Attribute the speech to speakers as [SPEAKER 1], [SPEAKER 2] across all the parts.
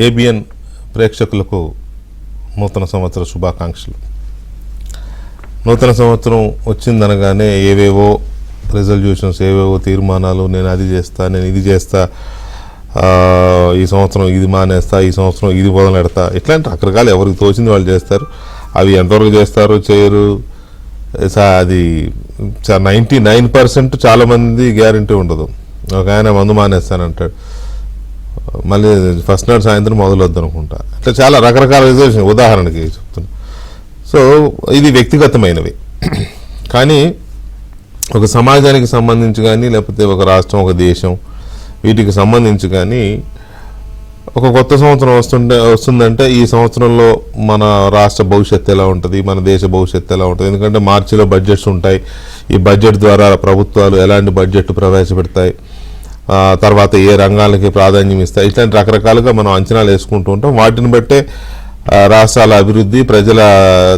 [SPEAKER 1] ABN ప్రేక్షకులకు నూతన సంవత్సర శుభాకాంక్షలు. నూతన సంవత్సరం వచ్చిందనగానే ఏవేవో రిజల్యూషన్స్, ఏవేవో తీర్మానాలు, నేను అది చేస్తా, నేను ఇది చేస్తా, ఈ సంవత్సరం ఇది మానేస్తా, ఈ సంవత్సరం ఇది మొదలెడతా, ఇట్లాంటి రకరకాలు ఎవరికి తోచింది వాళ్ళు చేస్తారు. అవి ఎంతవరకు చేస్తారో చేయరు, అది 99% చాలామంది గ్యారంటీ ఉండదు. ఒక ఆయన మందు మానేస్తానంటాడు, మళ్ళీ ఫస్ట్ నాడు సాయంత్రం మొదలొద్దు అనుకుంటా. ఇట్లా చాలా రకరకాల రిజల్యూషన్ ఉదాహరణకి చెప్తున్నా. సో ఇది వ్యక్తిగతమైనవి. కానీ ఒక సమాజానికి సంబంధించి కానీ, లేకపోతే ఒక రాష్ట్రం, ఒక దేశం, వీటికి సంబంధించి కానీ ఒక కొత్త సంవత్సరం వస్తుందంటే ఈ సంవత్సరంలో మన రాష్ట్ర భవిష్యత్తు ఎలా ఉంటుంది, మన దేశ భవిష్యత్తు ఎలా ఉంటుంది. ఎందుకంటే మార్చిలో బడ్జెట్స్ ఉంటాయి. ఈ బడ్జెట్ ద్వారా ప్రభుత్వాలు ఎలాంటి బడ్జెట్ ప్రవేశపెడతాయి, తర్వాత ఏ రంగాలకి ప్రాధాన్యం ఇస్తాయి, ఇట్లాంటి రకరకాలుగా మనం అంచనాలు వేసుకుంటూ ఉంటాం. వాటిని బట్టే రాష్ట్రాల అభివృద్ధి, ప్రజల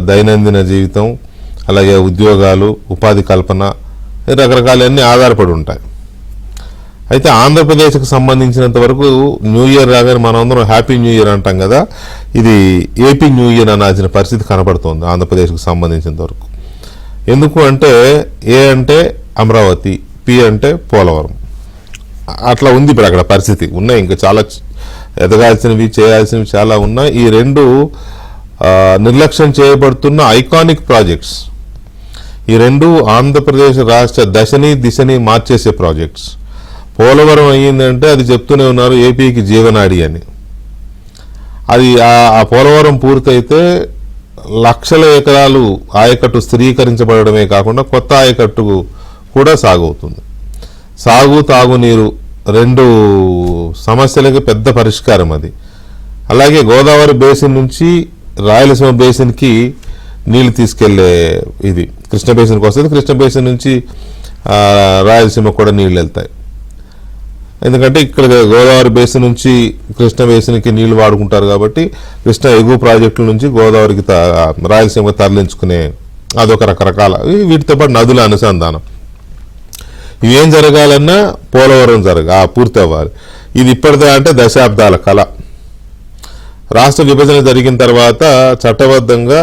[SPEAKER 1] దైనందిన జీవితం, అలాగే ఉద్యోగాలు, ఉపాధి కల్పన, రకరకాలన్నీ ఆధారపడి ఉంటాయి. అయితే ఆంధ్రప్రదేశ్కి సంబంధించినంత వరకు న్యూ ఇయర్ రాగానే మనం అందరం హ్యాపీ న్యూ ఇయర్ అంటాం కదా, ఇది ఏపీ న్యూ ఇయర్ అనాల్సిన పరిస్థితి కనపడుతోంది ఆంధ్రప్రదేశ్కి సంబంధించినంత వరకు. ఎందుకు అంటే ఏ అంటే అమరావతి, పి అంటే పోలవరం, అట్లా ఉంది ఇప్పుడు అక్కడ పరిస్థితి. ఉన్నాయి ఇంకా చాలా ఎదగాల్సినవి, చేయాల్సినవి చాలా ఉన్నాయి. ఈ రెండు నిర్లక్ష్యం చేయబడుతున్న ఐకానిక్ ప్రాజెక్ట్స్. ఈ రెండు ఆంధ్రప్రదేశ్ రాష్ట్ర దశని దిశని మార్చేసే ప్రాజెక్ట్స్. పోలవరం అయ్యిందంటే అది చెప్తూనే ఉన్నారు ఏపీకి జీవనాడి అని. అది ఆ పోలవరం పూర్తయితే లక్షల ఎకరాలు ఆయకట్టు స్థిరీకరించబడమే కాకుండా కొత్త ఆయకట్టు కూడా సాగవుతుంది. సాగు, తాగునీరు రెండు సమస్యలకి పెద్ద పరిష్కారం అది. అలాగే గోదావరి బేసిన్ నుంచి రాయలసీమ బేసిన్కి నీళ్లు తీసుకెళ్లే ఇది కృష్ణ బేసిన్కి వస్తుంది. కృష్ణ బేసిన్ నుంచి రాయలసీమ కూడా నీళ్ళు వెళ్తాయి. ఎందుకంటే ఇక్కడ గోదావరి బేసిన్ నుంచి కృష్ణ బేసిన్కి నీళ్లు వాడుకుంటారు కాబట్టి కృష్ణ ఎగువ ప్రాజెక్టుల నుంచి గోదావరికి రాయలసీమకు తరలించుకునే అదొక రకరకాల. వీటితో పాటు నదుల అనుసంధానం. ఇవేం జరగాలన్నా పోలవరం పూర్తి అవ్వాలి. ఇది ఇప్పటిదా అంటే దశాబ్దాల కళ. రాష్ట్ర విభజన జరిగిన తర్వాత చట్టబద్ధంగా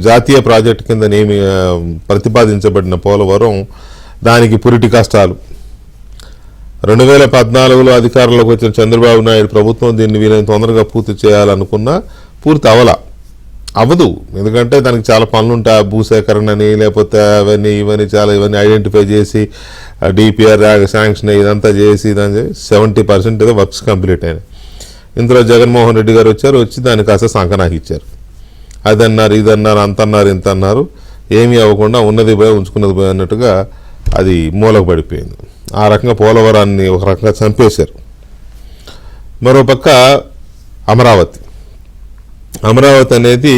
[SPEAKER 1] జాతీయ ప్రాజెక్టు కింద ప్రతిపాదించబడిన పోలవరం దానికి పురిటి కష్టాలు. 2014లో అధికారంలోకి వచ్చిన చంద్రబాబు నాయుడు ప్రభుత్వం దీన్ని వీలైన తొందరగా పూర్తి చేయాలనుకున్నా పూర్తి అవ్వదు. ఎందుకంటే దానికి చాలా పనులు ఉంటాయి. భూసేకరణని, లేకపోతే ఇవన్నీ ఇవన్నీ ఐడెంటిఫై చేసి డిపిఆర్ శాంక్షన్ ఇదంతా చేసి 70% ఏదో వర్క్స్ కంప్లీట్ అయినాయి. ఇందులో జగన్మోహన్ రెడ్డి గారు వచ్చి దానికి కాస్త సంకనాకి ఇచ్చారు. అదన్నారు, ఇదన్నారు, అంతన్నారు, ఇంత అన్నారు. ఏమీ అవ్వకుండా ఉన్నది పోయి ఉంచుకున్నది పోయి అన్నట్టుగా అది మూలకు పడిపోయింది. ఆ రకంగా పోలవరాన్ని ఒక రకంగా చంపేశారు. మరోపక్క అమరావతి అనేది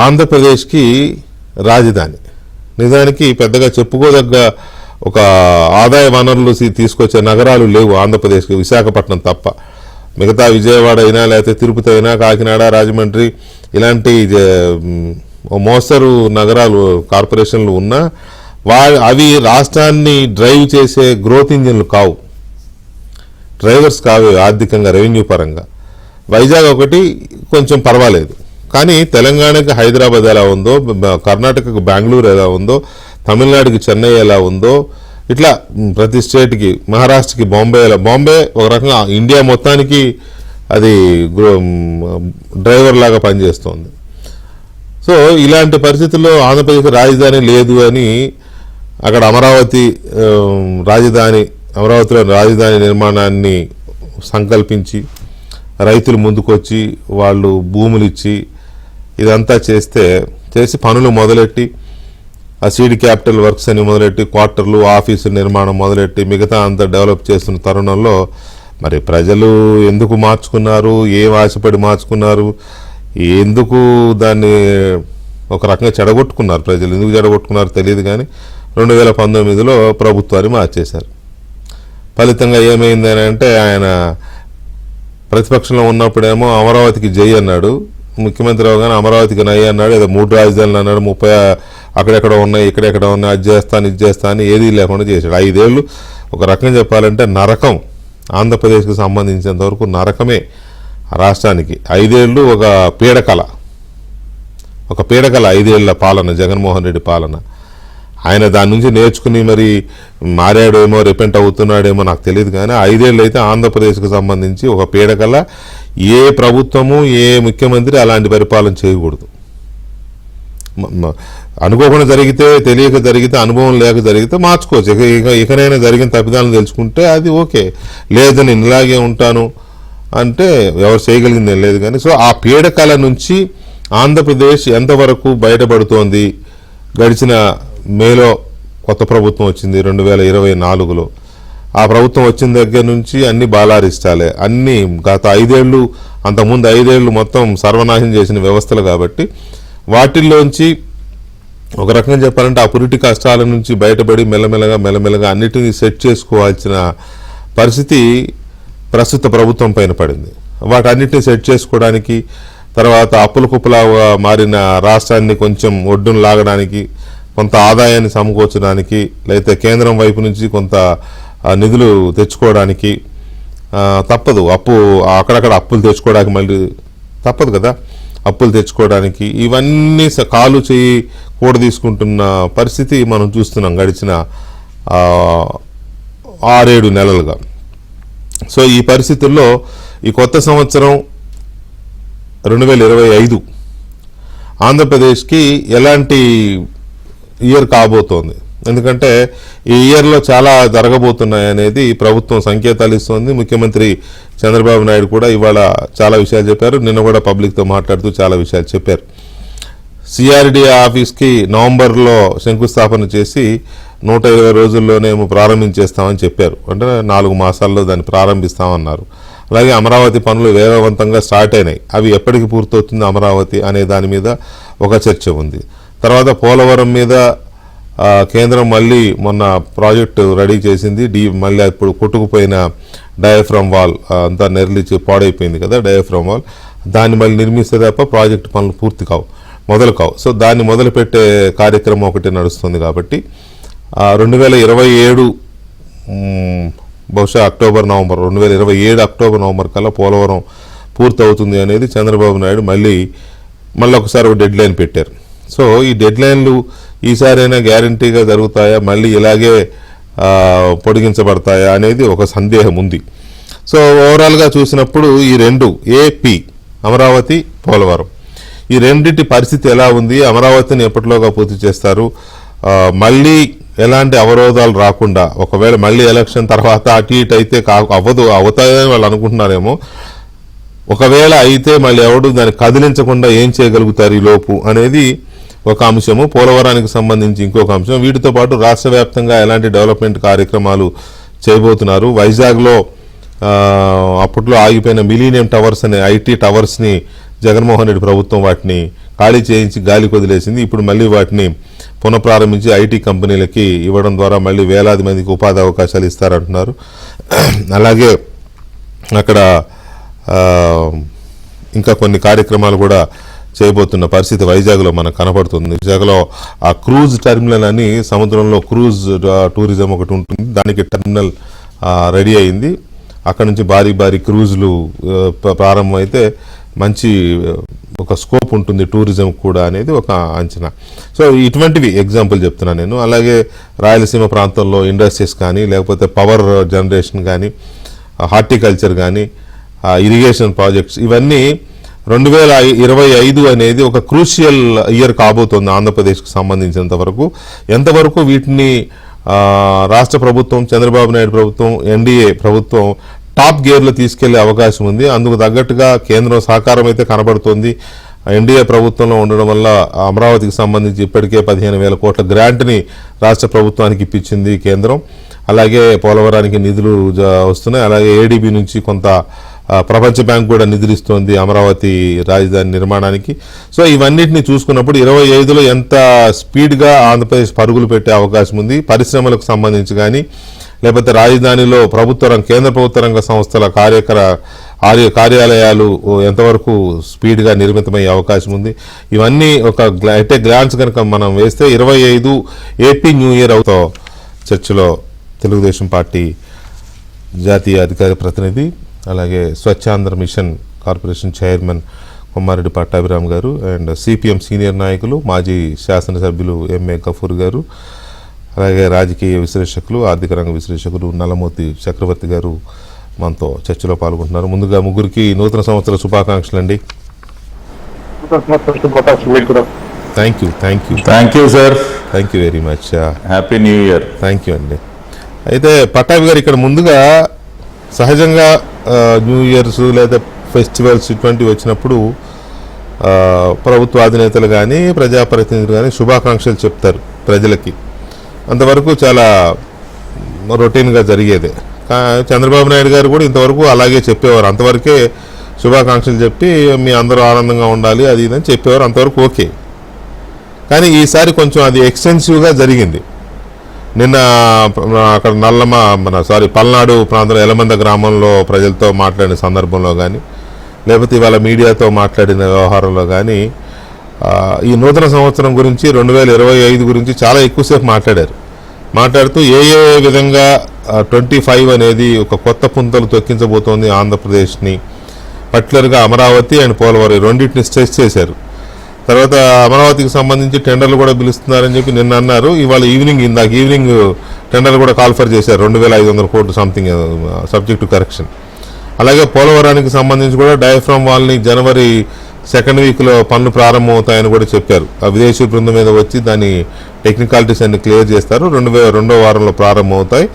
[SPEAKER 1] ఆంధ్రప్రదేశ్కి రాజధాని. నిజానికి పెద్దగా చెప్పుకోదగ్గ ఒక ఆదాయ వనరులు తీసుకొచ్చే నగరాలు లేవు ఆంధ్రప్రదేశ్కి, విశాఖపట్నం తప్ప. మిగతా విజయవాడ అయినా, లేకపోతే తిరుపతి అయినా, కాకినాడ, రాజమండ్రి ఇలాంటి మోస్తరు నగరాలు, కార్పొరేషన్లు ఉన్నా అవి రాష్ట్రాన్ని డ్రైవ్ చేసే గ్రోత్ ఇంజిన్లు కావు, డ్రైవర్స్ కావు ఆర్థికంగా, రెవెన్యూ పరంగా. వైజాగ్ ఒకటి కొంచెం పర్వాలేదు. కానీ తెలంగాణకి హైదరాబాద్ ఎలా ఉందో, కర్ణాటకకు బెంగళూరు ఎలా ఉందో, తమిళనాడుకి చెన్నై ఎలా ఉందో, ఇట్లా ప్రతి స్టేట్కి, మహారాష్ట్రకి బాంబే ఒక రకంగా ఇండియా మొత్తానికి అది డ్రైవర్ లాగా పనిచేస్తోంది. సో ఇలాంటి పరిస్థితుల్లో ఆంధ్రప్రదేశ్ రాజధాని లేదు అని అక్కడ అమరావతిలో రాజధాని నిర్మాణాన్ని సంకల్పించి రైతులు ముందుకొచ్చి వాళ్ళు భూములు ఇచ్చి ఇదంతా చేసి పనులు మొదలెట్టి, ఆ సీడ్ క్యాపిటల్ వర్క్స్ అని మొదలెట్టి, క్వార్టర్లు, ఆఫీసు నిర్మాణం మొదలెట్టి మిగతా అంతా డెవలప్ చేస్తున్న తరుణంలో మరి ప్రజలు ఎందుకు మార్చుకున్నారు, ఏం ఆశపడి మార్చుకున్నారు, ఎందుకు దాన్ని ఒక రకంగా చెడగొట్టుకున్నారు, ప్రజలు ఎందుకు చెడగొట్టుకున్నారో తెలియదు. కానీ 2019లో ప్రభుత్వాన్ని మార్చేశారు. ఫలితంగా ఏమైందని అంటే ఆయన ప్రతిపక్షంలో ఉన్నప్పుడేమో అమరావతికి జై అన్నాడు, ముఖ్యమంత్రి అవగానే అమరావతికి నై అన్నాడు, ఏదో 3 రాజధానులు అన్నాడు, 30 అక్కడెక్కడ ఉన్నాయి, ఇక్కడెక్కడ ఉన్నాయి, అది చేస్తాను ఇది చేస్తాను ఏదీ లేకుండా చేశాడు. 5 ఏళ్ళు ఒక రకంగా చెప్పాలంటే నరకం ఆంధ్రప్రదేశ్కి సంబంధించినంత వరకు నరకమే. రాష్ట్రానికి 5 ఏళ్ళు ఒక పీడకల 5 ఏళ్ల పాలన, జగన్మోహన్ రెడ్డి పాలన. ఆయన దాని నుంచి నేర్చుకుని మరి మారాడేమో, రిపెంట్ అవుతున్నాడేమో నాకు తెలియదు, కానీ 5 ఏళ్ళు అయితే ఆంధ్రప్రదేశ్కి సంబంధించి ఒక పీడకల. ఏ ప్రభుత్వము, ఏ ముఖ్యమంత్రి అలాంటి పరిపాలన చేయకూడదు. అనుకోకుండా జరిగితే, తెలియక జరిగితే, అనుభవం లేక జరిగితే మార్చుకోవచ్చు. ఇకనైనా జరిగిన తప్పిదాలను తెలుసుకుంటే అది ఓకే. లేదు నేను ఇలాగే ఉంటాను అంటే ఎవరు చేయగలిగింది లేదు. కానీ సో ఆ పీడకల నుంచి ఆంధ్రప్రదేశ్ ఎంతవరకు బయటపడుతోంది? గడిచిన మేలో కొత్త ప్రభుత్వం వచ్చింది 2024లో. ఆ ప్రభుత్వం వచ్చిన దగ్గర నుంచి అన్ని బాలారిష్టాలే. అన్నీ గత 5 ఏళ్ళు, అంతకుముందు 5 ఏళ్ళు మొత్తం సర్వనాశనం చేసిన వ్యవస్థలు కాబట్టి వాటిల్లోంచి ఒక రకంగా చెప్పాలంటే ఆ పురిటి కష్టాల నుంచి బయటపడి మెల్లమెల్లగా అన్నిటినీ సెట్ చేసుకోవాల్సిన పరిస్థితి ప్రస్తుత ప్రభుత్వం పైన పడింది. వాటన్నిటిని సెట్ చేసుకోవడానికి, తర్వాత అప్పుల కుప్పలాగా మారిన రాష్ట్రాన్ని కొంచెం ఒడ్డును లాగడానికి, కొంత ఆదాయాన్ని సమకూర్చడానికి, లేకపోతే కేంద్రం వైపు నుంచి కొంత నిధులు తెచ్చుకోవడానికి తప్పదు. అక్కడక్కడ అప్పులు తెచ్చుకోవడానికి మళ్ళీ తప్పదు కదా, అప్పులు తెచ్చుకోవడానికి ఇవన్నీ కాలు చేయి కూడా తీసుకుంటున్న పరిస్థితి మనం చూస్తున్నాం గడిచిన 6-7 నెలలుగా. సో ఈ పరిస్థితుల్లో ఈ కొత్త సంవత్సరం 2025 ఆంధ్రప్రదేశ్కి ఎలాంటి ఇయర్ కాబోతోంది? ఎందుకంటే ఈ ఇయర్లో చాలా జరగబోతున్నాయి అనేది ప్రభుత్వం సంకేతాలు ఇస్తోంది. ముఖ్యమంత్రి చంద్రబాబు నాయుడు కూడా ఇవాళ చాలా విషయాలు చెప్పారు. నిన్న కూడా పబ్లిక్తో మాట్లాడుతూ చాలా విషయాలు చెప్పారు. సిఆర్డీఏ ఆఫీస్కి నవంబర్లో శంకుస్థాపన చేసి 120 రోజుల్లోనేమో ప్రారంభించేస్తామని చెప్పారు. అంటే 4 మాసాల్లో దాన్ని ప్రారంభిస్తామన్నారు. అలాగే అమరావతి పనులు వేగవంతంగా స్టార్ట్ అయినాయి. అవి ఎప్పటికి పూర్తవుతుంది అమరావతి అనే దాని మీద ఒక చర్చ ఉంది. తర్వాత పోలవరం మీద కేంద్రం మళ్ళీ మొన్న ప్రాజెక్టు రెడీ చేసింది. మళ్ళీ ఇప్పుడు కొట్టుకుపోయిన డయాఫ్రమ్ వాల్ అంతా నెరలిచి పాడైపోయింది కదా డయాఫ్రమ్ వాల్. దాన్ని మళ్ళీ నిర్మిస్తే తప్ప ప్రాజెక్టు పనులు పూర్తి మొదలు కావు. సో దాన్ని మొదలుపెట్టే కార్యక్రమం ఒకటి నడుస్తుంది. కాబట్టి 2027 బహుశా అక్టోబర్-నవంబర్ 2027 అక్టోబర్-నవంబర్ కల్లా పోలవరం పూర్తవుతుంది అనేది చంద్రబాబు నాయుడు మళ్ళీ ఒకసారి ఒక డెడ్ లైన్ పెట్టారు. సో ఈ డెడ్ లైన్లు ఈసారైనా గ్యారంటీగా జరుగుతాయా, మళ్ళీ ఇలాగే పొడిగించబడతాయా అనేది ఒక సందేహం ఉంది. సో ఓవరాల్గా చూసినప్పుడు ఈ రెండు ఏపీ అమరావతి, పోలవరం ఈ రెండింటి పరిస్థితి ఎలా ఉంది? అమరావతిని ఎప్పటిలోగా పూర్తి చేస్తారు? మళ్ళీ ఎలాంటి అవరోధాలు రాకుండా, ఒకవేళ మళ్ళీ ఎలక్షన్ తర్వాత అటు ఇటు అయితే అవుతాయని వాళ్ళు అనుకుంటున్నారేమో. ఒకవేళ అయితే మళ్ళీ ఎవడు దాన్ని కదిలించకుండా ఏం చేయగలుగుతారు ఈ లోపు అనేది ఒక అంశము. పోలవరానికి సంబంధించి ఇంకొక అంశం. వీటితో పాటు రాష్ట్ర వ్యాప్తంగా ఎలాంటి డెవలప్మెంట్ కార్యక్రమాలు చేయబోతున్నారు? వైజాగ్లో అప్పట్లో ఆగిపోయిన మిలీనియం టవర్స్ అనే ఐటీ టవర్స్ని జగన్మోహన్ రెడ్డి ప్రభుత్వం వాటిని ఖాళీ చేయించి గాలికి వదిలేసింది. ఇప్పుడు మళ్ళీ వాటిని పునఃప్రారంభించి ఐటీ కంపెనీలకి ఇవ్వడం ద్వారా మళ్ళీ వేలాది మందికి ఉపాధి అవకాశాలు ఇస్తారంటున్నారు. అలాగే అక్కడ ఇంకా కొన్ని కార్యక్రమాలు కూడా చేయబోతున్న పరిస్థితి వైజాగ్లో మనకు కనపడుతుంది. విశాఖలో ఆ క్రూజ్ టెర్మినల్ అని సముద్రంలో క్రూజ్ టూరిజం ఒకటి ఉంటుంది, దానికి టెర్మినల్ రెడీ అయింది. అక్కడ నుంచి భారీ క్రూజులు ప్రారంభమైతే మంచి ఒక స్కోప్ ఉంటుంది టూరిజం కూడా అనేది ఒక అంచనా. సో ఇటువంటివి ఎగ్జాంపుల్ చెప్తున్నాను నేను. అలాగే రాయలసీమ ప్రాంతంలో ఇండస్ట్రీస్ కానీ, లేకపోతే పవర్ జనరేషన్ కానీ, హార్టికల్చర్ కానీ, ఇరిగేషన్ ప్రాజెక్ట్స్ ఇవన్నీ 2025 అనేది ఒక క్రూషియల్ ఇయర్ కాబోతోంది ఆంధ్రప్రదేశ్కి సంబంధించినంత వరకు. ఎంతవరకు వీటిని రాష్ట్ర ప్రభుత్వం, చంద్రబాబు నాయుడు ప్రభుత్వం, ఎన్డీఏ ప్రభుత్వం టాప్ గేర్లో తీసుకెళ్లే అవకాశం ఉంది. అందుకు తగ్గట్టుగా కేంద్రం సహకారం అయితే కనబడుతోంది. ఎన్డీఏ ప్రభుత్వంలో ఉండడం వల్ల అమరావతికి సంబంధించి ఇప్పటికే 15,000 కోట్ల గ్రాంట్ని రాష్ట్ర ప్రభుత్వానికి ఇప్పించింది కేంద్రం. అలాగే పోలవరానికి నిధులు వస్తున్నాయి. అలాగే ఏడీబీ నుంచి కొంత ప్రపంచ బ్యాంక్ కూడా నిధులిస్తోంది అమరావతి రాజధాని నిర్మాణానికి. సో ఇవన్నిటిని చూసుకున్నప్పుడు 25లో ఎంత స్పీడ్గా ఆంధ్రప్రదేశ్ పరుగులు పెట్టే అవకాశం ఉంది, పరిశ్రమలకు సంబంధించి కానీ, లేకపోతే రాజధానిలో కేంద్ర ప్రభుత్వ రంగ సంస్థల కార్యాలయాలు ఎంతవరకు స్పీడ్గా నిర్మితమయ్యే అవకాశం ఉంది. ఇవన్నీ ఒక గ్లాన్స్ కనుక మనం వేస్తే 25 ఏపీ న్యూ ఇయర్ అవుతో చర్చలో తెలుగుదేశం పార్టీ జాతీయ అధికార ప్రతినిధి, అలాగే Swachhandhra mission corporation chairman Kommareddy Pattabhiram గారు, అండ్ సిపిఎం సీనియర్ నాయకులు, మాజీ శాసనసభ్యులు ఎంఏ గఫూర్ గారు, అలాగే రాజకీయ విశ్లేషకులు, ఆర్థిక రంగ విశ్లేషకులు నల్లమూర్తి చక్రవర్తి గారు మనతో చర్చలో పాల్గొంటున్నారు. ముందుగా ముగ్గురికి నూతన సంవత్సర శుభాకాంక్షలు అండి. Thank you sir. Thank you very much.
[SPEAKER 2] Happy new year.
[SPEAKER 1] Thank you అండి. అయితే పట్టాభి గారు, ఇక్కడ ముందుగా సహజంగా న్యూ ఇయర్స్ లేదా ఫెస్టివల్స్ ఇటువంటివి వచ్చినప్పుడు ప్రభుత్వ అధినేతలు కానీ ప్రజాప్రతినిధులు కానీ శుభాకాంక్షలు చెప్తారు ప్రజలకి. అంతవరకు చాలా రొటీన్గా జరిగేదే. చంద్రబాబు నాయుడు గారు కూడా ఇంతవరకు అలాగే చెప్పేవారు. అంతవరకే శుభాకాంక్షలు చెప్పి మీ అందరూ ఆనందంగా ఉండాలి అది ఇదని చెప్పేవారు, అంతవరకు ఓకే. కానీ ఈసారి కొంచెం అది ఎక్స్టెన్సివ్గా జరిగింది. నిన్న అక్కడ పల్నాడు ప్రాంతంలో ఎలమంద గ్రామంలో ప్రజలతో మాట్లాడిన సందర్భంలో కానీ, లేకపోతే ఇవాళ మీడియాతో మాట్లాడిన వ్యవహారంలో కానీ ఈ నూతన సంవత్సరం గురించి 2025 గురించి చాలా ఎక్కువసేపు మాట్లాడుతూ ఏ విధంగా 25 అనేది ఒక కొత్త పుంతలు తొక్కించబోతోంది ఆంధ్రప్రదేశ్ని, పర్టికులర్గా అమరావతి అండ్ పోలవరం రెండింటిని స్ట్రెస్ చేశారు. తర్వాత అమరావతికి సంబంధించి టెండర్లు కూడా పిలుస్తున్నారని చెప్పి నిన్న అన్నారు. ఇవాళ ఇందాక ఈవినింగ్ టెండర్లు కూడా కాల్ఫర్ చేశారు, 2500 కోట్లు సంథింగ్, సబ్జెక్ట్ టు కరెక్షన్. అలాగే పోలవరానికి సంబంధించి కూడా డయాఫ్రామ్ వాల్ని జనవరి 2nd వీక్లో పనులు ప్రారంభమవుతాయని కూడా చెప్పారు. ఆ విదేశీ బృందం మీద వచ్చి దాని టెక్నికాలిటీస్ అన్ని క్లియర్ చేస్తారు. 2వ వారంలో ప్రారంభమవుతాయి.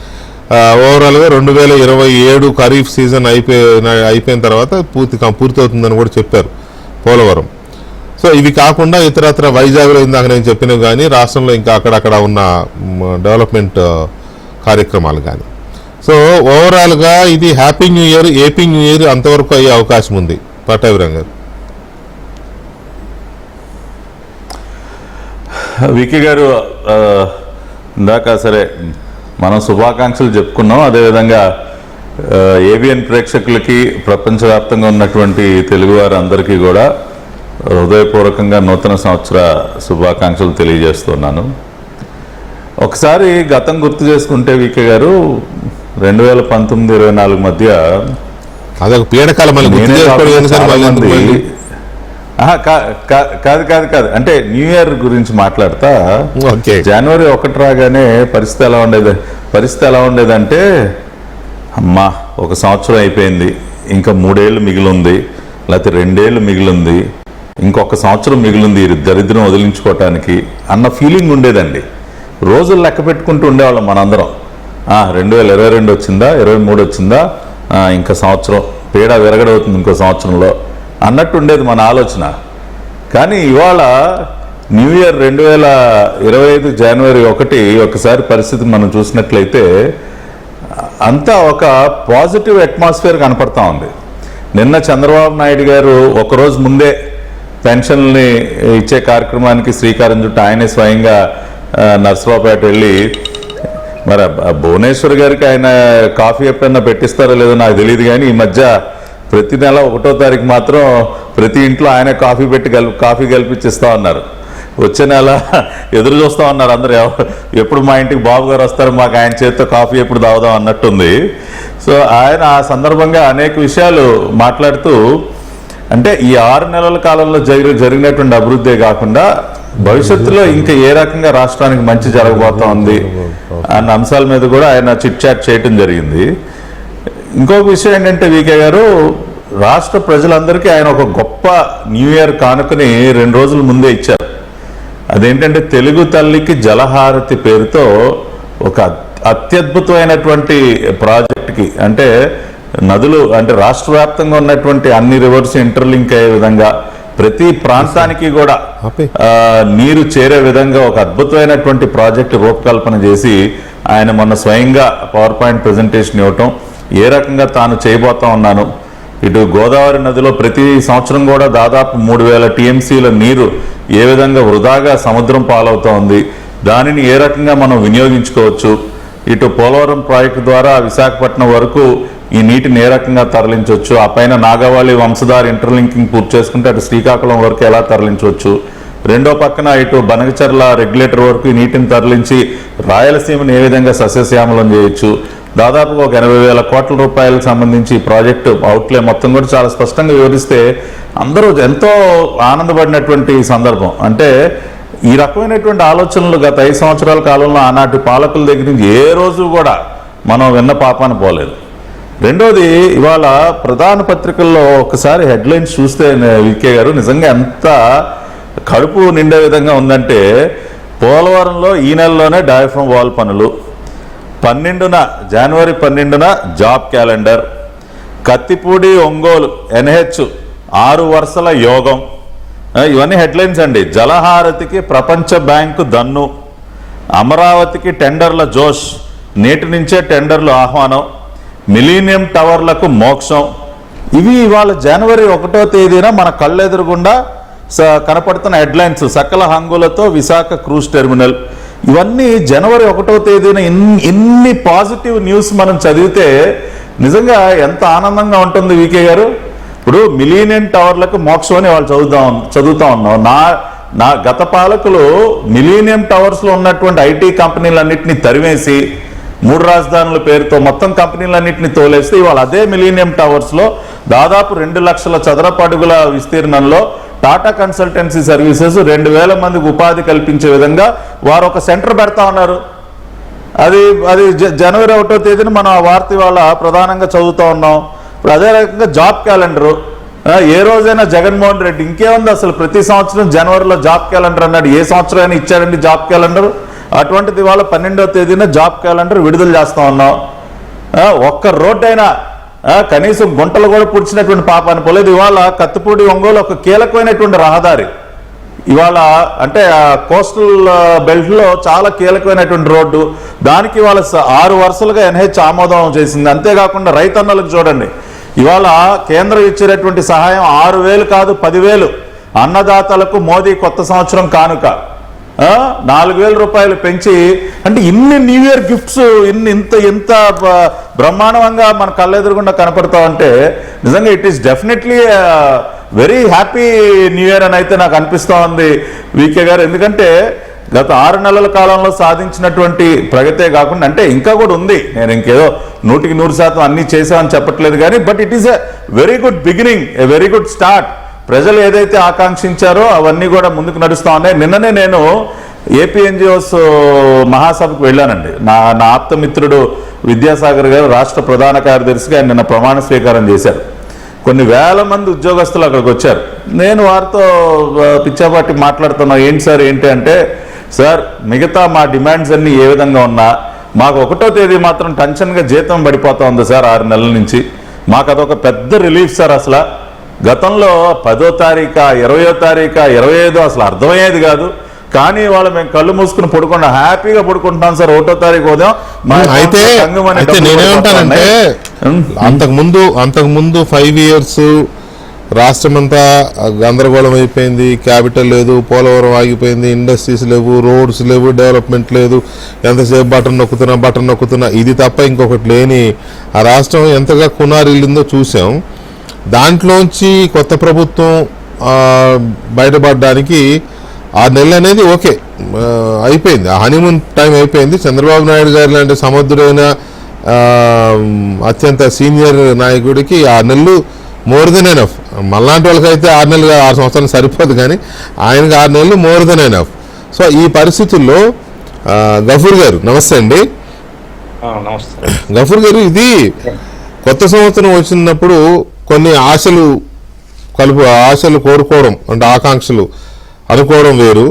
[SPEAKER 1] ఓవరాల్గా 2027 ఖరీఫ్ సీజన్ అయిపోయిన తర్వాత పూర్తవుతుందని కూడా చెప్పారు పోలవరం. సో ఇవి కాకుండా ఇతరత్ర వైజాగ్లో ఇందాక నేను చెప్పినవి కానీ, రాష్ట్రంలో ఇంకా అక్కడక్కడ ఉన్న డెవలప్మెంట్ కార్యక్రమాలు కానీ. సో ఓవరాల్గా ఇది happy new year, AP new year అంతవరకు అయ్యే అవకాశం ఉంది. పట్టాభిరామ్ గారు.
[SPEAKER 2] వికీ గారు, ఇందాక సరే మనం శుభాకాంక్షలు చెప్పుకున్నాం. అదేవిధంగా ఏబిఎన్ ప్రేక్షకులకి, ప్రపంచవ్యాప్తంగా ఉన్నటువంటి తెలుగువారు అందరికీ కూడా హృదయపూర్వకంగా నూతన సంవత్సర శుభాకాంక్షలు తెలియజేస్తున్నాను. ఒకసారి గతం గుర్తు చేసుకుంటే వికే గారు, 2019-24 మధ్య
[SPEAKER 1] అదొక పీడకాలం.
[SPEAKER 2] కాదు అంటే న్యూ ఇయర్ గురించి మాట్లాడతా, జనవరి 1 రాగానే పరిస్థితి ఎలా ఉండేదంటే, అమ్మా ఒక సంవత్సరం అయిపోయింది, ఇంకా 3 ఏళ్ళు మిగిలింది, లేకపోతే 2 ఏళ్ళు మిగిలింది, ఇంకొక సంవత్సరం మిగిలింది దరిద్రం వదిలించుకోవటానికి అన్న ఫీలింగ్ ఉండేదండి. రోజులు లెక్క పెట్టుకుంటూ ఉండేవాళ్ళం మనందరం. 2022 వచ్చిందా, 23 వచ్చిందా, ఇంకా సంవత్సరం పీడ విరగడవుతుంది ఇంకో సంవత్సరంలో అన్నట్టు ఉండేది మన ఆలోచన. కానీ ఇవాళ న్యూ ఇయర్ 2025 జనవరి 1 ఒకసారి పరిస్థితి మనం చూసినట్లయితే అంతా ఒక పాజిటివ్ అట్మాస్ఫియర్ కనపడతా ఉంది. నిన్న చంద్రబాబు నాయుడు గారు ఒకరోజు ముందే పెన్షన్ని ఇచ్చే కార్యక్రమానికి శ్రీకారం చుట్టూ ఆయనే స్వయంగా నర్సరావుపేట వెళ్ళి, మరి భువనేశ్వర్ గారికి ఆయన కాఫీ ఎప్పుడన్నా పెట్టిస్తారో లేదో నాకు తెలియదు, కానీ ఈ మధ్య ప్రతి నెల 1వ తారీఖు మాత్రం ప్రతి ఇంట్లో ఆయన కాఫీ కల్పించిస్తా ఉన్నారు. వచ్చే నెల ఎదురు చూస్తూ ఉన్నారు అందరూ, ఎప్పుడు మా ఇంటికి బాబు గారు వస్తారు, మాకు ఆయన చేతితో కాఫీ ఎప్పుడు తాగుదాం అన్నట్టుంది. సో ఆయన ఆ సందర్భంగా అనేక విషయాలు మాట్లాడుతూ, అంటే ఈ 6 నెలల కాలంలో జరిగినటువంటి అభివృద్ధే కాకుండా భవిష్యత్తులో ఇంకా ఏ రకంగా రాష్ట్రానికి మంచి జరగబోతా ఉంది అన్న అంశాల మీద కూడా ఆయన చిట్ చాట్ చేయటం జరిగింది. ఇంకొక విషయం ఏంటంటే వికే గారు, రాష్ట్ర ప్రజలందరికీ ఆయన ఒక గొప్ప న్యూ ఇయర్ కానుకని 2 రోజుల ముందే ఇచ్చారు. అదేంటంటే తెలుగు తల్లికి జలహారతి పేరుతో ఒక అత్యద్భుతమైనటువంటి ప్రాజెక్ట్కి, అంటే నదులు అంటే రాష్ట్ర వ్యాప్తంగా ఉన్నటువంటి అన్ని రివర్స్ ఇంటర్లింక్ అయ్యే విధంగా ప్రతి ప్రాంతానికి కూడా నీరు చేరే విధంగా ఒక అద్భుతమైనటువంటి ప్రాజెక్టు రూపకల్పన చేసి ఆయన మొన్న స్వయంగా పవర్ పాయింట్ ప్రజెంటేషన్ ఇవ్వటం, ఏ రకంగా తాను చేయబోతా ఉన్నాను. ఇటు గోదావరి నదిలో ప్రతి సంవత్సరం కూడా దాదాపు 3000 టీఎంసీల నీరు ఏ విధంగా వృధాగా సముద్రం పాలవుతూ ఉంది, దానిని ఏ రకంగా మనం వినియోగించుకోవచ్చు. ఇటు పోలవరం ప్రాజెక్టు ద్వారా విశాఖపట్నం వరకు ఈ నీటిని ఏ రకంగా తరలించవచ్చు, ఆ పైన నాగావళి వంశధార ఇంటర్లింకింగ్ పూర్తి చేసుకుంటే అటు శ్రీకాకుళం వరకు ఎలా తరలించవచ్చు, రెండో పక్కన ఇటు బనగచర్ల రెగ్యులేటర్ వరకు ఈ నీటిని తరలించి రాయలసీమను ఏ విధంగా సస్యశ్యామలం చేయొచ్చు, దాదాపుగా ఒక 80,000 కోట్ల రూపాయలకు సంబంధించి ఈ ప్రాజెక్టు అవుట్లే మొత్తం కూడా చాలా స్పష్టంగా వివరిస్తే అందరూ ఎంతో ఆనందపడినటువంటి సందర్భం. అంటే ఈ రకమైనటువంటి ఆలోచనలు గత 5 సంవత్సరాల కాలంలో ఆనాటి పాలకుల దగ్గర నుంచి ఏ రోజు కూడా మనం విన్న పాపాన పోలేదు. రెండోది, ఇవాళ ప్రధాన పత్రికల్లో ఒకసారి హెడ్లైన్స్ చూస్తే వికే గారు నిజంగా ఎంత కడుపు నిండే విధంగా ఉందంటే, పోలవరంలో ఈ నెలలోనే డయాఫ్రమ్ వాల్ పనులు, జనవరి 12న job calendar, Kathipudi Ongole NH 6 వరుసల యోగం, ఇవన్నీ హెడ్లైన్స్ అండి. జలహారతికి ప్రపంచ బ్యాంకు దన్ను, అమరావతికి టెండర్ల జోష్, నేటి నుంచే టెండర్లు ఆహ్వానం, మిలీనియం టవర్లకు మోక్షం. ఇవి ఇవాళ జనవరి 1వ తేదీన మన కళ్ళెదురుగుండా కనపడుతున్న హెడ్లైన్స్. సకల హంగులతో విశాఖ క్రూజ్ టెర్మినల్. ఇవన్నీ జనవరి 1వ తేదీన ఇన్ని పాజిటివ్ న్యూస్ మనం చదివితే నిజంగా ఎంత ఆనందంగా ఉంటుంది వికే గారు. ఇప్పుడు మిలీనియం టవర్లకు మోక్షం అని వాళ్ళు చదువుతా ఉన్నాం. నా గత పాలకులు మిలీనియం టవర్స్లో ఉన్నటువంటి ఐటీ కంపెనీలన్నింటినీ తరివేసి 3 రాజధానుల పేరుతో మొత్తం కంపెనీలన్నింటినీ తోలేస్తే ఇవాళ అదే మిలీనియం టవర్స్లో దాదాపు 2 లక్షల చదరపు అడుగుల విస్తీర్ణంలో టాటా కన్సల్టెన్సీ సర్వీసెస్ 2,000 మందికి ఉపాధి కల్పించే విధంగా వారు ఒక సెంటర్ పెడతా ఉన్నారు. అది జనవరి 1వ తేదీన మనం ఆ వార్త ఇవాళ ప్రధానంగా చదువుతూ ఉన్నాం. ఇప్పుడు అదే రకంగా జాబ్ క్యాలెండరు, ఏ రోజైనా జగన్మోహన్ రెడ్డి ఇంకేముంది అసలు ప్రతి సంవత్సరం జనవరిలో జాబ్ క్యాలెండర్ అన్నాడు. ఏ సంవత్సరం అయినా ఇచ్చాడండి జాబ్ క్యాలెండర్? అటువంటిది ఇవాళ 12వ తేదీన జాబ్ క్యాలెండర్ విడుదల చేస్తా ఉన్నాం. ఒక్క రోడ్డైనా కనీసం గుంటలు కూడా పుడిచినటువంటి పాపాన్ని పోలేదు. ఇవాళ కత్తిపూడి ఒంగోలు ఒక కీలకమైనటువంటి రహదారి. ఇవాళ అంటే కోస్టల్ బెల్ట్లో చాలా కీలకమైనటువంటి రోడ్డు. దానికి ఇవాళ 6 వరుసలుగా NH ఆమోదం చేసింది. అంతేకాకుండా రైతన్నలకు చూడండి, ఇవాళ కేంద్రం ఇచ్చేటటువంటి సహాయం 6,000 కాదు 10,000. అన్నదాతలకు మోదీ కొత్త సంవత్సరం కానుక 4,000 రూపాయలు పెంచి, అంటే ఇన్ని న్యూ ఇయర్ గిఫ్ట్స్ ఇంత బ్రహ్మాండంగా మన కళ్ళెదురుగుండా కనపడతా ఉంటే నిజంగా it is definitely very happy new year అని అయితే నాకు అనిపిస్తూ ఉంది వికే గారు. ఎందుకంటే గత 6 నెలల కాలంలో సాధించినటువంటి ప్రగతే కాకుండా, అంటే ఇంకా కూడా ఉంది, నేను ఇంకేదో 100% అన్నీ చేసామని చెప్పట్లేదు కానీ, but it is a very good beginning, a very good start. ప్రజలు ఏదైతే ఆకాంక్షించారో అవన్నీ కూడా ముందుకు నడుస్తూ ఉన్నాయి. నిన్ననే నేను ఏపీ NGOs మహాసభకు వెళ్ళానండి. నా ఆప్తమిత్రుడు విద్యాసాగర్ గారు రాష్ట్ర ప్రధాన కార్యదర్శిగా ఆయన నిన్న ప్రమాణ స్వీకారం చేశారు. కొన్ని వేల మంది ఉద్యోగస్తులు అక్కడికి వచ్చారు. నేను వారితో పిచ్చాపాటి మాట్లాడుతున్నా, ఏంటి సార్ ఏంటి అంటే, సార్ మిగతా మా డిమాండ్స్ అన్నీ ఏ విధంగా ఉన్నా మాకు 1వ తేదీ మాత్రం టెన్షన్గా జీతం పడిపోతా ఉంది సార్ 6 నెలల నుంచి. మాకు అదొక పెద్ద రిలీఫ్ సార్. అసలు గతంలో 10వ తారీఖు 20వ తారీఖు 25 అసలు అర్థమయ్యేది కాదు. కానీ వాళ్ళు మేము కళ్ళు మూసుకుని పడుకుండా హ్యాపీగా పడుకుంటాం సార్ 1వ తారీఖు ఉదయం.
[SPEAKER 1] అయితే నేనేమంటానంటే, అంతకుముందు 5 years రాష్ట్రమంతా గందరగోళం అయిపోయింది. క్యాపిటల్ లేదు, పోలవరం ఆగిపోయింది, ఇండస్ట్రీస్ లేవు, రోడ్స్ లేవు, డెవలప్మెంట్ లేదు, ఎంతసేపు బటన్ నొక్కుతున్నా ఇది తప్ప ఇంకొకటి లేని ఆ రాష్ట్రం ఎంతగా కునారిల్లిందో చూసాం. దాంట్లోంచి కొత్త ప్రభుత్వం బయటపడడానికి 6 నెలలు అనేది ఓకే అయిపోయింది. ఆ హనీమూన్ టైం అయిపోయింది. చంద్రబాబు నాయుడు గారు లాంటి సమర్థుడైన అత్యంత సీనియర్ నాయకుడికి 6 నెలలు మోర్ దెన్ ఎనఫ్. మళ్ళాంటి వాళ్ళకైతే 6 నెలలు 6 సంవత్సరాలు సరిపోదు, కానీ ఆయనకి 6 నెలలు మోర్ దెన్ ఎనఫ్. సో ఈ పరిస్థితుల్లో గఫూర్ గారు నమస్తే అండి. గఫూర్ గారు, ఇది కొత్త సంవత్సరం వచ్చినప్పుడు కొన్ని ఆశలు కోరుకోవడం అంటే ఆకాంక్షలు అనుకోవడం వేరు,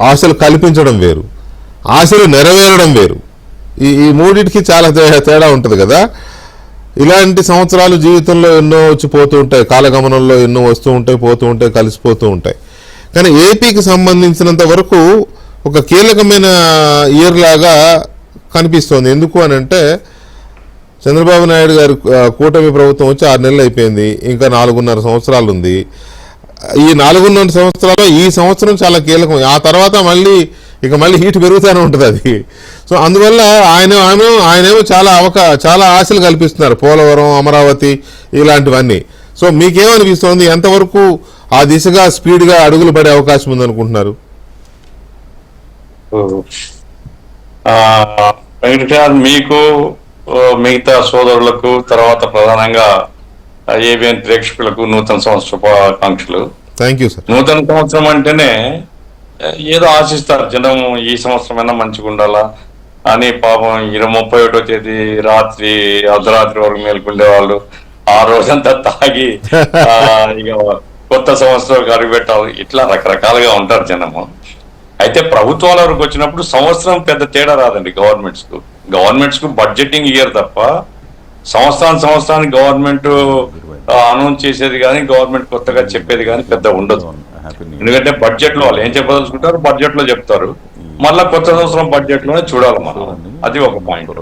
[SPEAKER 1] ఆశలు కల్పించడం వేరు, ఆశలు నెరవేరడం వేరు. ఈ మూడింటికి చాలా తేడా ఉంటుంది కదా. ఇలాంటి సంవత్సరాలు జీవితంలో ఎన్నో వచ్చి పోతూ ఉంటాయి, కాలగమనంలో ఎన్నో వస్తూ ఉంటాయి, పోతూ ఉంటాయి, కలిసిపోతూ ఉంటాయి. కానీ ఏపీకి సంబంధించినంత వరకు ఒక కీలకమైన ఇయర్ లాగా కనిపిస్తోంది. ఎందుకు అని అంటే, చంద్రబాబు నాయుడు గారు కూటమి ప్రభుత్వం వచ్చి 6 నెలలు అయిపోయింది, ఇంకా 4.5 సంవత్సరాలు ఉంది. ఈ 4.5 సంవత్సరాల్లో ఈ సంవత్సరం చాలా కీలకం. ఆ తర్వాత మళ్ళీ హీట్ పెరుగుతూనే ఉంటుంది అది. సో అందువల్ల ఆయనేమో చాలా ఆశలు కల్పిస్తున్నారు, పోలవరం, అమరావతి ఇలాంటివన్నీ. సో మీకేమనిపిస్తోంది, ఎంతవరకు ఆ దిశగా స్పీడ్గా అడుగులు పడే అవకాశం ఉందనుకుంటున్నారు?
[SPEAKER 3] వెంకటేశ్వర, మీకు మిగతా సోదరులకు, తర్వాత ప్రధానంగా ఏబిఎన్ ప్రేక్షకులకు నూతన సంవత్సర శుభాకాంక్షలు.
[SPEAKER 1] Thank you sir.
[SPEAKER 3] నూతన సంవత్సరం అంటేనే ఏదో ఆశిస్తారు జనం, ఈ సంవత్సరమైనా మంచిగా ఉండాలా అని. పాపం 31వ తేదీ రాత్రి అర్ధరాత్రి వరకు మేల్కొండే వాళ్ళు, ఆ రోజంతా తాగి ఇక కొత్త సంవత్సరం అడుగుపెట్టాలి, ఇట్లా రకరకాలుగా ఉంటారు జనము. అయితే ప్రభుత్వాల వరకు వచ్చినప్పుడు సంవత్సరం పెద్ద తేడా రాదండి. గవర్నమెంట్స్ కు బడ్జెటింగ్ ఇయర్ తప్ప సంవత్సరానికి గవర్నమెంట్ అనౌన్స్ చేసేది కానీ, గవర్నమెంట్ కొత్తగా చెప్పేది కానీ పెద్ద ఉండదు. ఎందుకంటే బడ్జెట్ లో వాళ్ళు ఏం చెప్పదలుచుకుంటారు, బడ్జెట్ లో చెప్తారు. మళ్ళా కొత్త సంవత్సరం బడ్జెట్ లోనే చూడాలి మనం. అది ఒక పాయింట్.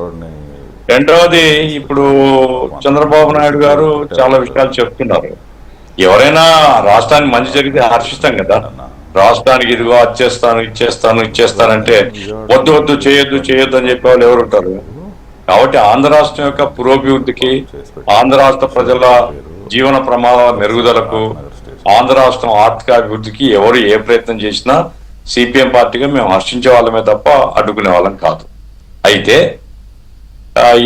[SPEAKER 3] రెండవది, ఇప్పుడు చంద్రబాబు నాయుడు గారు చాలా విషయాలు చెప్తున్నారు. ఎవరైనా రాష్ట్రానికి మంచి జరిగితే హర్షిస్తాం కదా. రాష్ట్రానికి ఇదిగో ఇచ్చేస్తానంటే వద్దు చేయొద్దు అని చెప్పే వాళ్ళు ఎవరు ఉంటారు? కాబట్టి ఆంధ్ర రాష్ట్రం యొక్క పురోభివృద్ధికి, ఆంధ్ర రాష్ట్ర ప్రజల జీవన ప్రమాణాల మెరుగుదలకు, ఆంధ్ర రాష్ట్రం ఆర్థిక అభివృద్ధికి ఎవరు ఏ ప్రయత్నం చేసినా సిపిఎం పార్టీగా మేము హర్షించే వాళ్ళమే తప్ప అడ్డుకునే వాళ్ళం కాదు. అయితే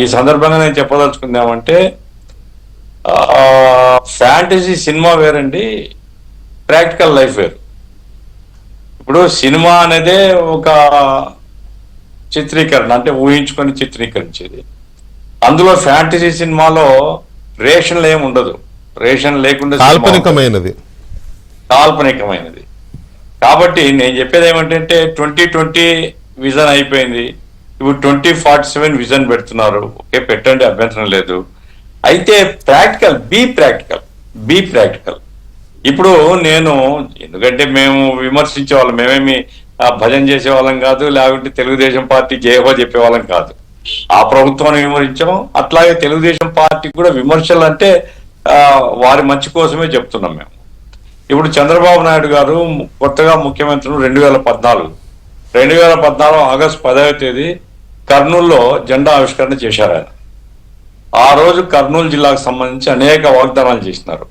[SPEAKER 3] ఈ సందర్భంగా నేను చెప్పదలుచుకుంది ఏమంటే, ఫ్యాంటసీ సినిమా వేరండి, ప్రాక్టికల్ లైఫ్ వేరు. ఇప్పుడు సినిమా అనేదే ఒక చిత్రీకరణ, అంటే ఊహించుకొని చిత్రీకరించేది. అందులో ఫ్యాంటసీ సినిమాలో రేషన్ ఏమి ఉండదు. రేషన్ లేకుండా కాల్పనికమైనది. కాబట్టి నేను చెప్పేది ఏమంటే, 2020 విజన్ అయిపోయింది, ఇప్పుడు 2047 విజన్ పెడుతున్నారు. ఓకే, పెట్టండి, అభ్యంతరం లేదు. అయితే బీ ప్రాక్టికల్. ఇప్పుడు నేను, ఎందుకంటే మేము విమర్శించే వాళ్ళం, మేమేమి భజన చేసే వాళ్ళం కాదు, లేకుంటే తెలుగుదేశం పార్టీ జయహో చెప్పే వాళ్ళం కాదు. ఆ ప్రభుత్వాన్ని విమర్శించాము, అట్లాగే తెలుగుదేశం పార్టీ కూడా విమర్శలు అంటే వారి మంచి కోసమే చెప్తున్నాం మేము. ఇప్పుడు చంద్రబాబు నాయుడు గారు కొత్తగా ముఖ్యమంత్రులు 2014 ఆగస్టు 10వ తేదీ కర్నూలులో జెండా ఆవిష్కరణ చేశారు ఆయన. ఆ రోజు కర్నూలు జిల్లాకు సంబంధించి అనేక వాగ్దానాలు చేసినారు.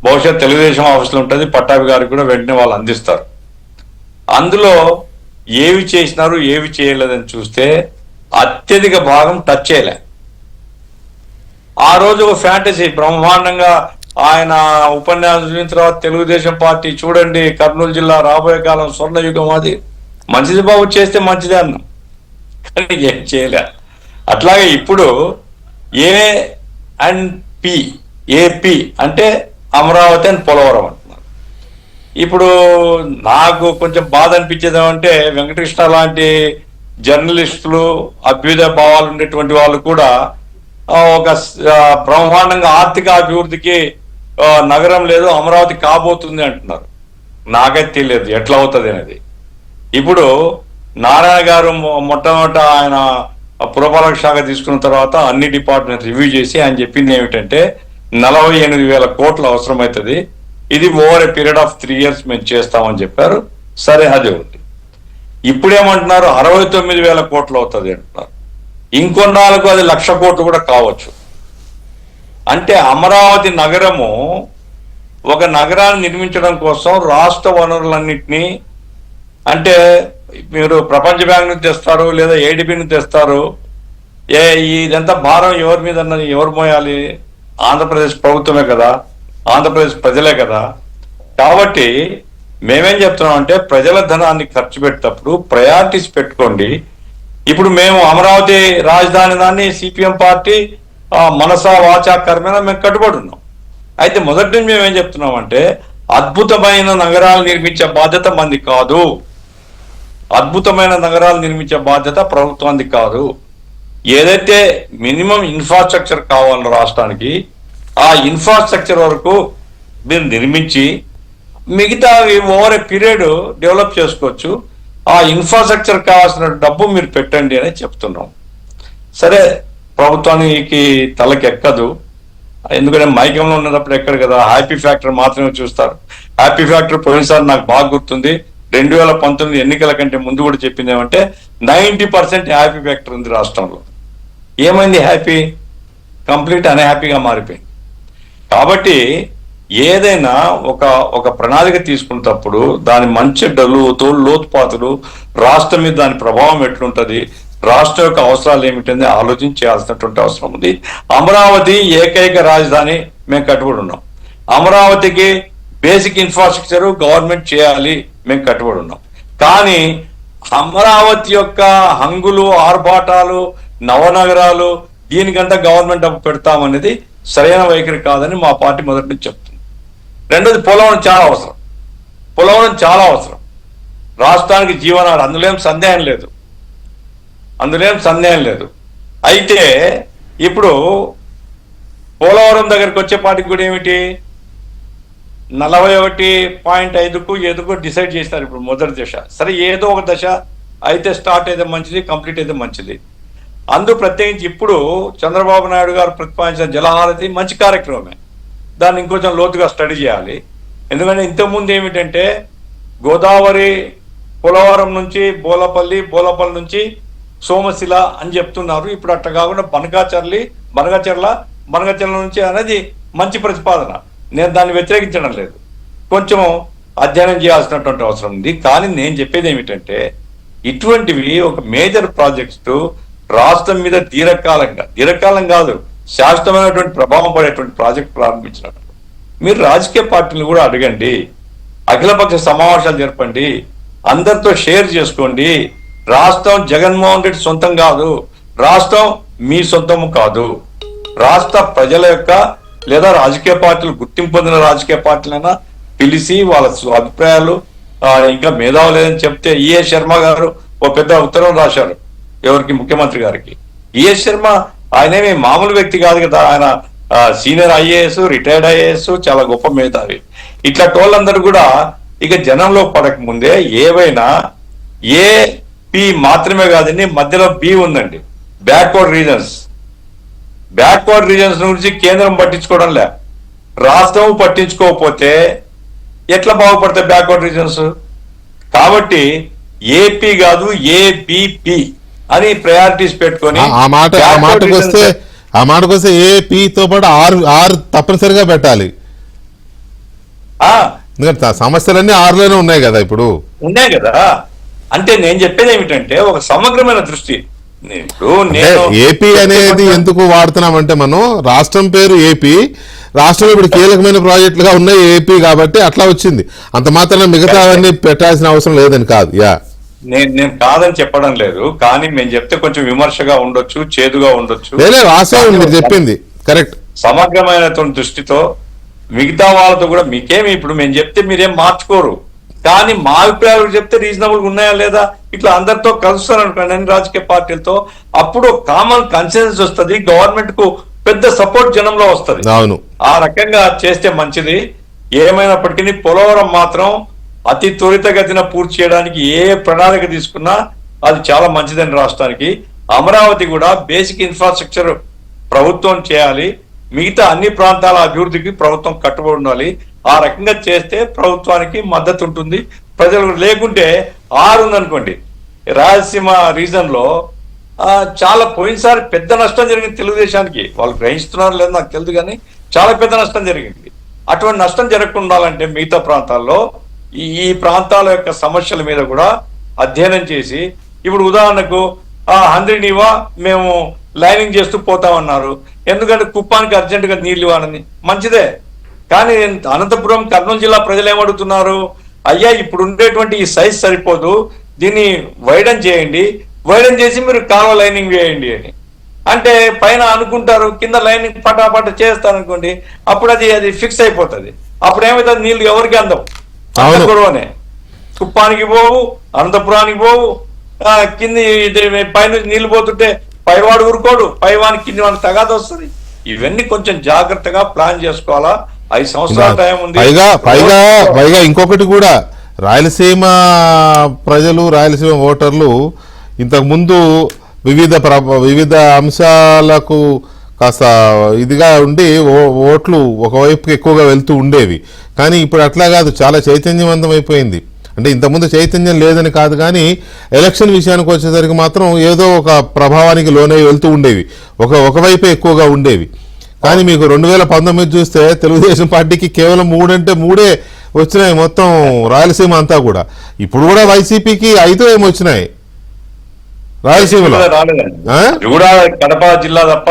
[SPEAKER 3] బహుశా తెలుగుదేశం ఆఫీసులో ఉంటుంది, పట్టాభి గారికి కూడా వెంటనే వాళ్ళు అందిస్తారు. అందులో ఏవి చేసినారు, ఏవి చేయలేదని చూస్తే అత్యధిక భాగం టచ్ చేయలే. ఆ రోజు ఒక ఫ్యాంటసీ బ్రహ్మాండంగా ఆయన ఉపన్యాసం చూసిన తర్వాత తెలుగుదేశం పార్టీ చూడండి, కర్నూలు జిల్లా రాబోయే కాలం స్వర్ణయుగం, అది మంచిది బాబు, చేస్తే మంచిదే అన్నాం, కానీ ఏం చేయలే. అట్లాగే ఇప్పుడు ఏపీ అంటే అమరావతి అని పోలవరం అంటున్నారు. ఇప్పుడు నాకు కొంచెం బాధ అనిపించేది ఏమంటే, వెంకటకృష్ణ లాంటి జర్నలిస్టులు, అభ్యుదయ భావాలు ఉండేటువంటి వాళ్ళు కూడా ఒక బ్రహ్మాండంగా ఆర్థిక అభివృద్ధికి నగరం లేదు, అమరావతి కాబోతుంది అంటున్నారు. నాకైతే తెలియదు ఎట్లా అవుతుంది అనేది. ఇప్పుడు నారాయణ గారు మొట్టమొదట ఆయన పురపాలక శాఖ తీసుకున్న తర్వాత అన్ని డిపార్ట్మెంట్ రివ్యూ చేసి ఆయన చెప్పింది ఏమిటంటే 48,000 కోట్లు అవసరమవుతుంది, ఇది over a period of 3 years మేము చేస్తామని చెప్పారు. సరే, అది ఒకటి. ఇప్పుడేమంటున్నారు, 69,000 కోట్లు అవుతుంది అంటున్నారు. ఇంకొన్నాళ్ళకు అది 1,00,000 కోట్లు కూడా కావచ్చు. అంటే అమరావతి నగరము, ఒక నగరాన్ని నిర్మించడం కోసం రాష్ట్ర వనరులన్నింటినీ, అంటే మీరు ప్రపంచ బ్యాంక్ నుంచి తెస్తారు లేదా ఏడిబి నుంచి తెస్తారు, ఇదంతా భారం ఎవరి మీద ఎవరు మోయాలి? ఆంధ్రప్రదేశ్ ప్రభుత్వమే కదా, ఆంధ్రప్రదేశ్ ప్రజలే కదా. కాబట్టి మేమేం చెప్తున్నాం అంటే, ప్రజల ధనాన్ని ఖర్చు పెట్టేటప్పుడు ప్రయారిటీస్ పెట్టుకోండి. ఇప్పుడు మేము అమరావతి రాజధాని దాన్ని సిపిఎం పార్టీ మనసా వాచా కర్మేనా మేము కట్టుబడి ఉన్నాం. అయితే మొదటి నుంచి మేము ఏం చెప్తున్నాం అంటే, అద్భుతమైన నగరాలు నిర్మించే బాధ్యత మంది కాదు, అద్భుతమైన నగరాలు నిర్మించే బాధ్యత ప్రభుత్వానికి కాదు. ఏదైతే మినిమం ఇన్ఫ్రాస్ట్రక్చర్ కావాలో రాష్ట్రానికి, ఆ ఇన్ఫ్రాస్ట్రక్చర్ వరకు మీరు నిర్మించి మిగతా ఓవర్ ఏ పీరియడ్ డెవలప్ చేసుకోవచ్చు. ఆ ఇన్ఫ్రాస్ట్రక్చర్ కావాల్సిన డబ్బు మీరు పెట్టండి అని చెప్తున్నాం. సరే, ప్రభుత్వానికి తలకి ఎక్కదు, ఎందుకంటే మైకంలో ఉన్నప్పుడు ఎక్కడ కదా, హ్యాపీ ఫ్యాక్టర్ మాత్రమే చూస్తారు. హ్యాపీ ఫ్యాక్టర్ పోయినసారి నాకు బాగా గుర్తుంది, 2019 ఎన్నికల కంటే ముందు కూడా చెప్పింది ఏమంటే 90% హ్యాపీ ఫ్యాక్టర్ ఉంది రాష్ట్రంలో. ఏమైంది? హ్యాపీ కంప్లీట్ అన్హ్యాపీగా మారిపోయింది. కాబట్టి ఏదైనా ఒక ప్రణాళిక తీసుకున్నప్పుడు దాని మంచి లోతుపాతులు, రాష్ట్రం మీద దాని ప్రభావం ఎట్లుంటది, రాష్ట్రం యొక్క అవసరాలు ఏమిటని ఆలోచించాల్సినటువంటి అవసరం ఉంది. అమరావతి ఏకైక రాజధాని మేము కట్టుబడి ఉన్నాం. అమరావతికి బేసిక్ ఇన్ఫ్రాస్ట్రక్చర్ గవర్నమెంట్ చేయాలి, మేము కట్టుబడి ఉన్నాం. కానీ అమరావతి యొక్క హంగులు, ఆర్భాటాలు, నవనగరాలు దీనికంతా గవర్నమెంట్ డబ్బు పెడతామనేది సరైన వైఖరి కాదని మా పార్టీ మొదటి నుంచి చెప్తుంది. రెండోది పోలవరం చాలా అవసరం. రాష్ట్రానికి జీవనాడు, అందులో ఏం సందేహం లేదు. అయితే ఇప్పుడు పోలవరం దగ్గరికి వచ్చేపాటికి కూడా ఏమిటి 41.5కు ఏదో డిసైడ్ చేస్తారు ఇప్పుడు మొదటి దశ. సరే, ఏదో ఒక దశ అయితే స్టార్ట్ అయితే మంచిది, కంప్లీట్ అయితే మంచిది. ప్రత్యేకించి ఇప్పుడు చంద్రబాబు నాయుడు గారు ప్రతిపాదించిన జలహారతి మంచి కార్యక్రమమే. దాన్ని ఇంకొంచెం లోతుగా స్టడీ చేయాలి. ఎందుకంటే ఇంతకుముందు ఏమిటంటే గోదావరి పోలవరం నుంచి బోలపల్లి నుంచి సోమశిల అని చెప్తున్నారు. ఇప్పుడు అట్లా కాకుండా బనగాచర్ల నుంచి అనేది మంచి ప్రతిపాదన. నేను దాన్ని వ్యతిరేకించడం లేదు, కొంచెం అధ్యయనం చేయాల్సినటువంటి అవసరం ఉంది. కానీ నేను చెప్పేది ఏమిటంటే ఇటువంటివి ఒక మేజర్ ప్రాజెక్ట్స్ రాష్ట్రం మీద దీర్ఘకాలం కాదు, శాశ్వతమైనటువంటి ప్రభావం పడేటువంటి ప్రాజెక్ట్ ప్రారంభించినప్పుడు మీరు రాజకీయ పార్టీలు కూడా అడగండి, అఖిలపక్ష సమావేశాలు జరపండి, అందరితో షేర్ చేసుకోండి. రాష్ట్రం జగన్మోహన్ రెడ్డి సొంతం కాదు, రాష్ట్రం మీ సొంతము కాదు. రాష్ట్ర ప్రజల యొక్క లేదా రాజకీయ పార్టీలు, గుర్తింపు పొందిన రాజకీయ పార్టీలైనా పిలిచి వాళ్ళ అభిప్రాయాలు ఇంకా మేధావు లేదని చెప్తే ఈఎస్ శర్మ గారు ఒక పెద్ద ఉత్తరం రాశారు ఎవరికి, ముఖ్యమంత్రి గారికి. ఈఎస్ శర్మ ఆయనేమి మామూలు వ్యక్తి కాదు కదా, ఆయన సీనియర్ ఐఏఎస్, రిటైర్డ్ ఐఏఎస్, చాలా గొప్ప మేధావి. ఇట్లా టోళ్ళందరూ కూడా ఇక జనంలో పడక ముందే ఏవైనా ఏపీ మాత్రమే కాదండి, మధ్యలో బి ఉందండి, బ్యాక్వర్డ్ రీజన్స్ గురించి కేంద్రం పట్టించుకోవడం లే, రాష్ట్రం పట్టించుకోకపోతే ఎట్లా బాగుపడతాయి బ్యాక్వర్డ్ రీజన్స్? కాబట్టి ఏపీ కాదు ఏబిపి అని ప్రయారిటీస్ పెట్టుకొని
[SPEAKER 1] ఆ మాటకు వస్తే ఏపీతో పాటు ఆరు తప్పనిసరిగా పెట్టాలి. ఎందుకంటే సమస్యలన్నీ ఆరులోనే ఉన్నాయి కదా, ఇప్పుడు
[SPEAKER 3] ఉన్నాయి కదా. అంటే నేను చెప్పేది ఏమిటంటే ఒక సమగ్రమైన దృష్టి.
[SPEAKER 1] ఏపీ అనేది ఎందుకు వాడుతున్నామంటే మనం రాష్ట్రం పేరు ఏపీ, రాష్ట్రంలో ఇప్పుడు కీలకమైన ప్రాజెక్టులుగా ఉన్నాయి ఏపీ కాబట్టి అట్లా వచ్చింది. అంత మాత్రం మిగతా అవన్నీ పెట్టాల్సిన అవసరం లేదని కాదు.
[SPEAKER 3] నేను కాదని చెప్పడం లేదు, కానీ మేము చెప్తే కొంచెం విమర్శగా ఉండొచ్చు, చేదుగా ఉండొచ్చు.
[SPEAKER 1] మీరు చెప్పింది కరెక్ట్.
[SPEAKER 3] సమగ్రమైన దృష్టితో మిగతా వాళ్ళతో కూడా మీకేమి ఇప్పుడు మేము చెప్తే మీరేం మార్చుకోరు, కానీ మా అభిప్రాయాలు చెప్తే రీజనబుల్ ఉన్నాయా లేదా, ఇట్లా అందరితో కలుస్తారు అనుకోండి అన్ని రాజకీయ పార్టీలతో, అప్పుడు కామన్ కన్సెన్సస్ వస్తుంది, గవర్నమెంట్ కు పెద్ద సపోర్ట్ జనంలో వస్తుంది. ఆ రకంగా చేస్తే మంచిది. ఏమైనప్పటికీ పోలవరం మాత్రం అతి త్వరితగతిన పూర్తి చేయడానికి ఏ ప్రణాళిక తీసుకున్నా అది చాలా మంచిదని రాష్ట్రానికి. అమరావతి కూడా బేసిక్ ఇన్ఫ్రాస్ట్రక్చర్ ప్రభుత్వం చేయాలి, మిగతా అన్ని ప్రాంతాల అభివృద్ధికి ప్రభుత్వం కట్టుబడి ఉండాలి. ఆ రకంగా చేస్తే ప్రభుత్వానికి మద్దతు ఉంటుంది, ప్రజలు. లేకుంటే ఉందనుకోండి, రాయలసీమ రీజన్ లో చాలా పోయినసారి పెద్ద నష్టం జరిగింది తెలుగుదేశానికి. వాళ్ళు గ్రహిస్తున్నారు లేదు నాకు తెలియదు, కానీ చాలా పెద్ద నష్టం జరిగింది. అటువంటి నష్టం జరగకుండా ఉండాలంటే మిగతా ప్రాంతాల్లో ఈ ప్రాంతాల యొక్క సమస్యల మీద కూడా అధ్యయనం చేసి, ఇప్పుడు ఉదాహరణకు హంద్రీనీవా మేము లైనింగ్ చేస్తూ పోతామన్నారు, ఎందుకంటే కుప్పానికి అర్జెంటుగా నీళ్లు ఇవ్వాలని. మంచిదే, కానీ అనంతపురం, కర్నూలు జిల్లా ప్రజలు ఏమడుగుతున్నారు, అయ్యా ఇప్పుడు ఉండేటువంటి ఈ సైజ్ సరిపోదు, దీన్ని వైడన్ చేయండి, వైడన్ చేసి మీరు కాలువ లైనింగ్ వేయండి అని. అంటే పైన అనుకుంటారు, కింద లైనింగ్ పటాపట చేస్తారనుకోండి, అప్పుడు అది ఫిక్స్ అయిపోతుంది. అప్పుడు ఏమవుతుంది, నీళ్లు ఎవరికి అందవు. గొడవనే, కుప్పానికి పోవు, అనంతపురానికి పోవు, కింది పైన నీళ్లు పోతుంటే పైవాడు ఊరుకోడు, పైవానికి కింది వానికి తగాద వస్తుంది. ఇవన్నీ కొంచెం జాగ్రత్తగా ప్లాన్ చేసుకోవాలా. 5 సంవత్సరాల టైం ఉంది.
[SPEAKER 1] పైగా ఇంకొకటి కూడా, రాయలసీమ ప్రజలు, రాయలసీమ ఓటర్లు ఇంతకు ముందు వివిధ అంశాలకు కాస్త ఇదిగా ఉండి ఓట్లు ఒకవైపుకి ఎక్కువగా వెళ్తూ ఉండేవి. కానీ ఇప్పుడు అట్లా కాదు, చాలా చైతన్యవంతం అయిపోయింది. అంటే ఇంతకుముందు చైతన్యం లేదని కాదు, కానీ ఎలక్షన్ విషయానికి వచ్చేసరికి మాత్రం ఏదో ఒక ప్రభావానికి లోనై వెళ్తూ ఉండేవి, ఒకవైపే ఎక్కువగా ఉండేవి. కానీ మీకు 2019 చూస్తే తెలుగుదేశం పార్టీకి కేవలం 3 అంటే 3 వచ్చినాయి మొత్తం రాయలసీమ అంతా కూడా. ఇప్పుడు కూడా వైసీపీకి 5 ఏమి వచ్చినాయి రాయలసీమలో. ఆ?
[SPEAKER 3] ఇది కూడా కడప జిల్లా తప్ప.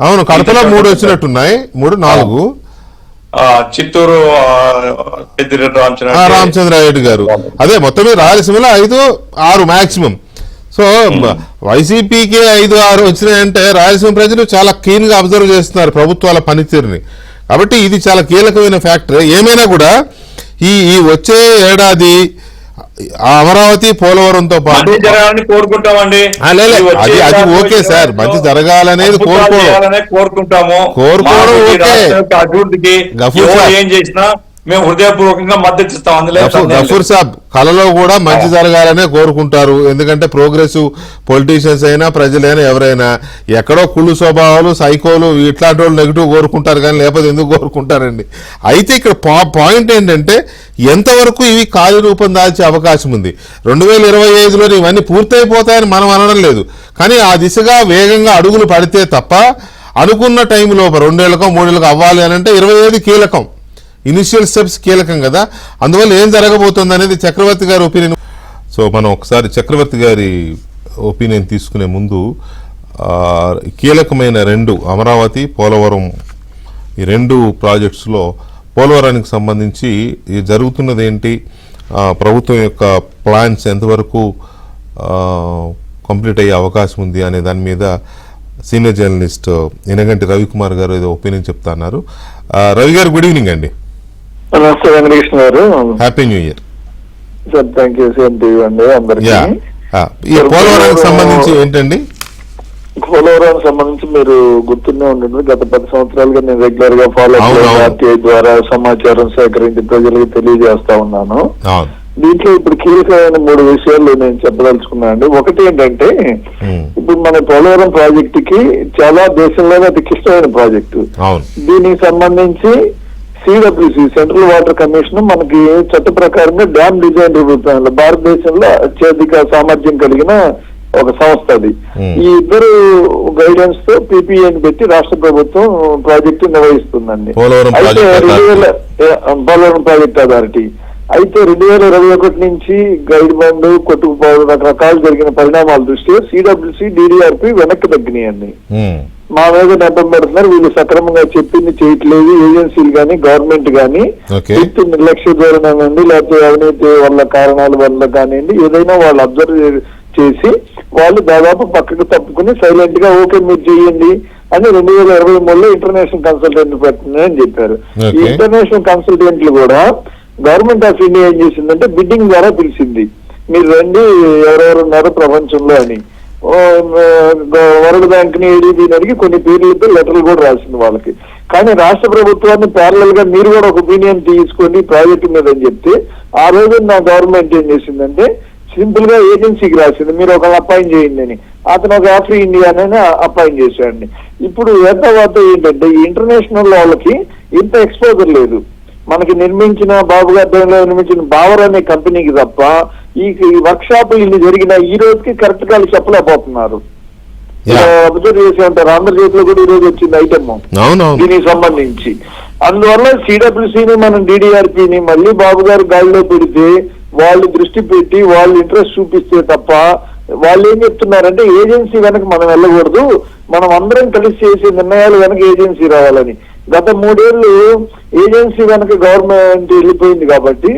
[SPEAKER 1] అవును, కడపలో 3 వచ్చినట్టున్నాయి, 3, 4.
[SPEAKER 3] చిత్తూరు పెద్దిరెడ్డి
[SPEAKER 1] రామచంద్రారెడ్డి గారు. అదే మొత్తమే రాయలసీమలో 5, 6 మాక్సిమం. సో వైసీపీకి 5, 6 వచ్చినాయంటే రాయలసీమ ప్రజలు చాలా క్లీన్ గా అబ్జర్వ్ చేస్తున్నారు ప్రభుత్వాల పనితీరుని. కాబట్టి ఇది చాలా కీలకమైన ఫ్యాక్టర్. ఏమైనా కూడా ఈ వచ్చే ఏడాది అమరావతి పోలవరంతో పాటు
[SPEAKER 3] కోరుకుంటామండి.
[SPEAKER 1] అది ఓకే సార్, మంచి జరగాలనేది
[SPEAKER 3] కోరుకుంటాము. అభివృద్ధికి ఏం చేసినా మేము హృదయపూర్వకంగా మద్దతు ఇస్తాం. అందులో
[SPEAKER 1] గఫూర్ సాబ్ కళలో కూడా మంచి జరగాలనే కోరుకుంటారు. ఎందుకంటే ప్రోగ్రెసివ్ పొలిటీషియన్స్ అయినా ప్రజలైనా ఎవరైనా ఎక్కడో కుళ్ళు స్వభావాలు, సైకోలు ఇట్లాంటి వాళ్ళు నెగిటివ్ కోరుకుంటారు, కానీ లేకపోతే ఎందుకు కోరుకుంటారండి. అయితే ఇక్కడ పాయింట్ ఏంటంటే ఎంతవరకు ఇవి కార్యరూపం దాల్చే అవకాశం ఉంది. 2025లో ఇవన్నీ పూర్తయిపోతాయని మనం అనడం లేదు, కానీ ఆ దిశగా వేగంగా అడుగులు పడితే తప్ప అనుకున్న టైంలో 2 ఏళ్ళకో 3 ఏళ్ళకో అవ్వాలి అని అంటే 25 కీలకం, ఇనిషియల్ స్టెప్స్ కీలకం కదా. అందువల్ల ఏం జరగబోతుంది అనేది చక్రవర్తి గారి ఒపీనియన్. సో మనం ఒకసారి చక్రవర్తి గారి ఒపీనియన్ తీసుకునే ముందు కీలకమైన 2 అమరావతి, పోలవరం, ఈ 2 ప్రాజెక్ట్స్లో పోలవరానికి సంబంధించి జరుగుతున్నది ఏంటి, ప్రభుత్వం యొక్క ప్లాన్స్ ఎంతవరకు కంప్లీట్ అయ్యే అవకాశం ఉంది అనే దాని మీద సీనియర్ జర్నలిస్ట్ ఎనగంటి రవికుమార్ గారు ఏదో ఒపీనియన్ చెప్తున్నారు. రవి గారు, గుడ్ ఈవినింగ్ అండి.
[SPEAKER 4] నమస్తే వెంకటకృష్ణ గారు.
[SPEAKER 1] Happy new year
[SPEAKER 4] sir. Thank you. Same to you అండి అందరికీ.
[SPEAKER 1] ఈ పోలవరానికి సంబంధించి ఏంటండి?
[SPEAKER 4] పోలవరం సంబంధించి మీరు గుర్తునే ఉంటుంది, గత 10 సంవత్సరాలుగా నేను రెగ్యులర్ గా ఫాలో ఆర్టీఐ ద్వారా సమాచారం సేకరించి ప్రజలకు తెలియజేస్తా ఉన్నాను. దీంట్లో ఇప్పుడు కీలకమైన 3 విషయాలు నేను చెప్పదలుచుకున్నాను అండి. ఒకటి ఏంటంటే, ఇప్పుడు మన పోలవరం ప్రాజెక్టు కి చాలా దేశంలోనే అతి క్లిష్టమైన ప్రాజెక్టు. దీనికి సంబంధించి సిడబ్ల్యూసి సెంట్రల్ వాటర్ కమిషన్ మనకి చట్ట ప్రకారంగా డ్యామ్ డిజైన్ రూపంలో భారతదేశంలో అత్యధిక సామర్థ్యం కలిగిన ఒక సంస్థ అది. ఈ ఇద్దరు గైడెన్స్ తో పీపీఏని పెట్టి రాష్ట్ర ప్రభుత్వం ప్రాజెక్టు నిర్వహిస్తుందండి. Polavaram project authority. అయితే 2021 నుంచి గైడ్ బండ్ కొట్టుకుపోవడం రకరకాలు జరిగిన పరిణామాల దృష్ట్యా సిడబ్ల్యూసి డిడిఆర్పి వెనక్కి తగ్గినాయండి. మా మీద నెపం పెడుతున్నారు, వీళ్ళు సక్రమంగా చెప్పింది చేయట్లేదు, ఏజెన్సీలు గానీ గవర్నమెంట్ గానీ నిర్లక్ష్య ధోరణి లేకపోతే అవినీతి వల్ల కారణాల వల్ల కానివ్వండి, ఏదైనా వాళ్ళు అబ్జర్వ్ చేసి వాళ్ళు దాదాపు పక్కకు తప్పుకుని సైలెంట్ గా ఓకే మీరు చెయ్యండి అని 2023లో ఇంటర్నేషనల్ కన్సల్టెంట్ పెట్టిందని చెప్పారు. ఈ ఇంటర్నేషనల్ కన్సల్టెంట్లు కూడా గవర్నమెంట్ ఆఫ్ ఇండియా ఏం చేసిందంటే బిడ్డింగ్ ద్వారా పిలిచింది, మీరు రండి ఎవరెవరు ఉన్నారో ప్రపంచంలో అని. వరల్డ్ బ్యాంక్ ని ఏడీబీని అడిగి కొన్ని పేర్లతో లెటర్లు కూడా రాసింది వాళ్ళకి. కానీ రాష్ట్ర ప్రభుత్వాన్ని ప్యారలల్ గా మీరు కూడా ఒక ఒపీనియన్ తీసుకొని ప్రాజెక్టు మీద అని చెప్తే ఆ రోజు నా గవర్నమెంట్ ఏం చేసిందంటే సింపుల్ గా ఏజెన్సీకి రాసింది, మీరు ఒకళ్ళు అపాయింట్ చేయండి అని. అతను ఒక ఆఫ్రీ ఇండియా అని అపాయింట్ చేశాడండి. ఇప్పుడు తర్వాత ఏంటంటే ఈ ఇంటర్నేషనల్ వాళ్ళకి ఇంత ఎక్స్పోజర్ లేదు. మనకి నిర్మించిన బాబు గారిలో నిర్మించిన బావర్ అనే కంపెనీకి తప్ప ఈ వర్క్ షాపులు ఇన్ని జరిగిన ఈ రోజుకి కరెక్ట్ గా చెప్పలేకపోతున్నారు. అబ్జర్వ్ చేసి ఉంటారు, ఆంధ్రప్రదేశ్ లో కూడా ఈ రోజు వచ్చింది ఐటమ్ దీనికి సంబంధించి. అందువల్ల సిడబ్ల్యూసీని మనం డిడిఆర్పిని మళ్ళీ బాబు గారు గాలిలో పెడితే వాళ్ళు దృష్టి పెట్టి వాళ్ళు ఇంట్రెస్ట్ చూపిస్తే తప్ప వాళ్ళు ఏం చెప్తున్నారంటే ఏజెన్సీ వెనక మనం వెళ్ళకూడదు, మనం అందరం కలిసి చేసే నిర్ణయాలు వెనక ఏజెన్సీ రావాలని. గత 3 ఏళ్ళు ఏజెన్సీ వెనక గవర్నమెంట్ వెళ్ళిపోయింది కాబట్టి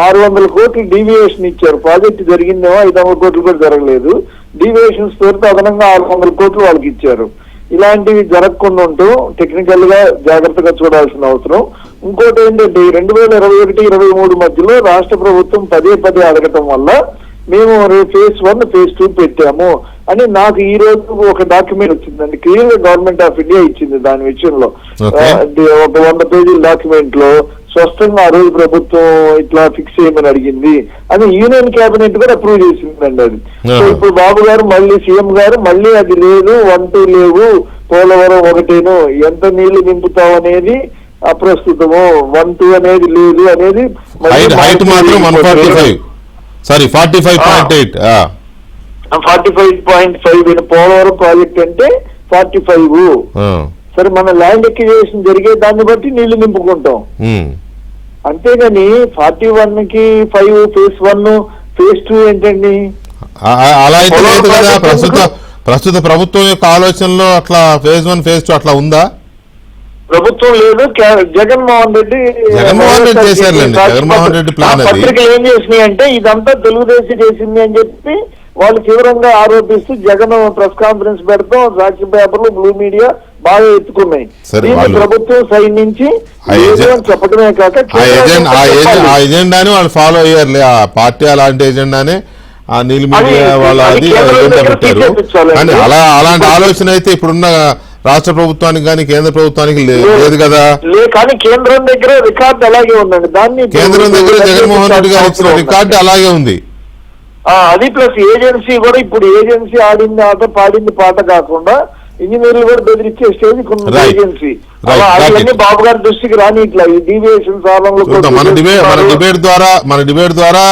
[SPEAKER 4] 600 కోట్లు డీవియేషన్ ఇచ్చారు. ప్రాజెక్ట్ జరిగిందేమో 500 కోట్లు కూడా జరగలేదు. డీవియేషన్స్ పేరుతో అదనంగా 600 కోట్లు వాళ్ళకి ఇచ్చారు. ఇలాంటివి జరగకుండా ఉంటూ టెక్నికల్ గా జాగ్రత్తగా చూడాల్సిన అవసరం. ఇంకోటి ఏంటంటే 2021-23 మధ్యలో రాష్ట్ర ప్రభుత్వం పదే అడగటం వల్ల మేము ఫేజ్ 1 ఫేజ్ 2 పెట్టాము అని నాకు ఈ రోజు ఒక డాక్యుమెంట్ వచ్చిందండి. క్లియర్ గా గవర్నమెంట్ ఆఫ్ ఇండియా ఇచ్చింది దాని విషయంలో. ఒక 100 పేజీల డాక్యుమెంట్ లో స్పష్టంగా ఆ రోజు ప్రభుత్వం ఇట్లా ఫిక్స్ చేయమని అడిగింది అని యూనియన్ కేబినెట్ కూడా అప్రూవ్ చేసిందండి అది. సో ఇప్పుడు బాబు గారు మళ్ళీ సీఎం గారు మళ్ళీ అది లేదు 1, 2 లేవు, పోలవరం ఒకటేను, ఎంత నీళ్లు నింపుతావు అనేది అప్రస్తుతము, 1, 2 అనేది లేదు అనేది 45.5 పోలవరం ప్రాజెక్ట్ అంటే 45 సరే మన ల్యాండ్ ఎక్విజిషన్ జరిగే దాన్ని బట్టి నీళ్లు నింపుకుంటాం. అంతేగాని 41 కి 5 phase 1 phase 2 ఏంటండి?
[SPEAKER 1] అలా అయితే లేదు కదా. ప్రస్తుత ప్రభుత్వం యొక్క ఆలోచనలో అట్లా phase 1 phase 2 అట్లా ఉందా?
[SPEAKER 4] ప్రభుత్వం లేదు. జగన్మోహన్ రెడ్డి
[SPEAKER 1] చేశారులేండి. జగన్మోహన్ రెడ్డి ప్లాన్
[SPEAKER 4] పత్రికలు ఏం చేసినాయి అంటే ఇదంతా తెలుగుదేశం చేసింది అని చెప్పి వాళ్ళు తీవ్రంగా ఆరోపిస్తూ జగన్ ప్రెస్ కాన్ఫరెన్స్ పెడతాం, సాక్షి పేపర్లు, బ్లూ మీడియా బాగా ఎత్తుకున్నాయి. ప్రభుత్వం సైడ్ నుంచి చెప్పడమే కాక
[SPEAKER 1] ఆ ఎజెండాని వాళ్ళు ఫాలో అయ్యారు. ఆ పార్టీ అలాంటి ఎజెండానే ఆ నీళ్ళు మీడియా వాళ్ళ అది పెట్టారు. కానీ అలాంటి ఆలోచన అయితే ఇప్పుడున్న రాష్ట్ర ప్రభుత్వానికి కానీ కేంద్ర ప్రభుత్వానికి లేదు కదా.
[SPEAKER 4] కానీ కేంద్రం దగ్గర రికార్డు అలాగే ఉందండి. దాన్ని
[SPEAKER 1] కేంద్రం దగ్గర జగన్మోహన్ రెడ్డి గారు ఇచ్చిన రికార్డు అలాగే ఉంది.
[SPEAKER 4] అది ప్లస్ ఏజెన్సీ కూడా ఇప్పుడు ఏజెన్సీ ఆడింది ఆట పాడింది పాట కాకుండా ఇంజనీర్లు కూడా బెదిరించే స్టేజ్ ఏజెన్సీ. అవన్నీ బాబు గారి దృష్టికి రాని ఇట్లా ఈ డీవియేషన్ సాధనలో
[SPEAKER 1] మన డిబేట్ ద్వారా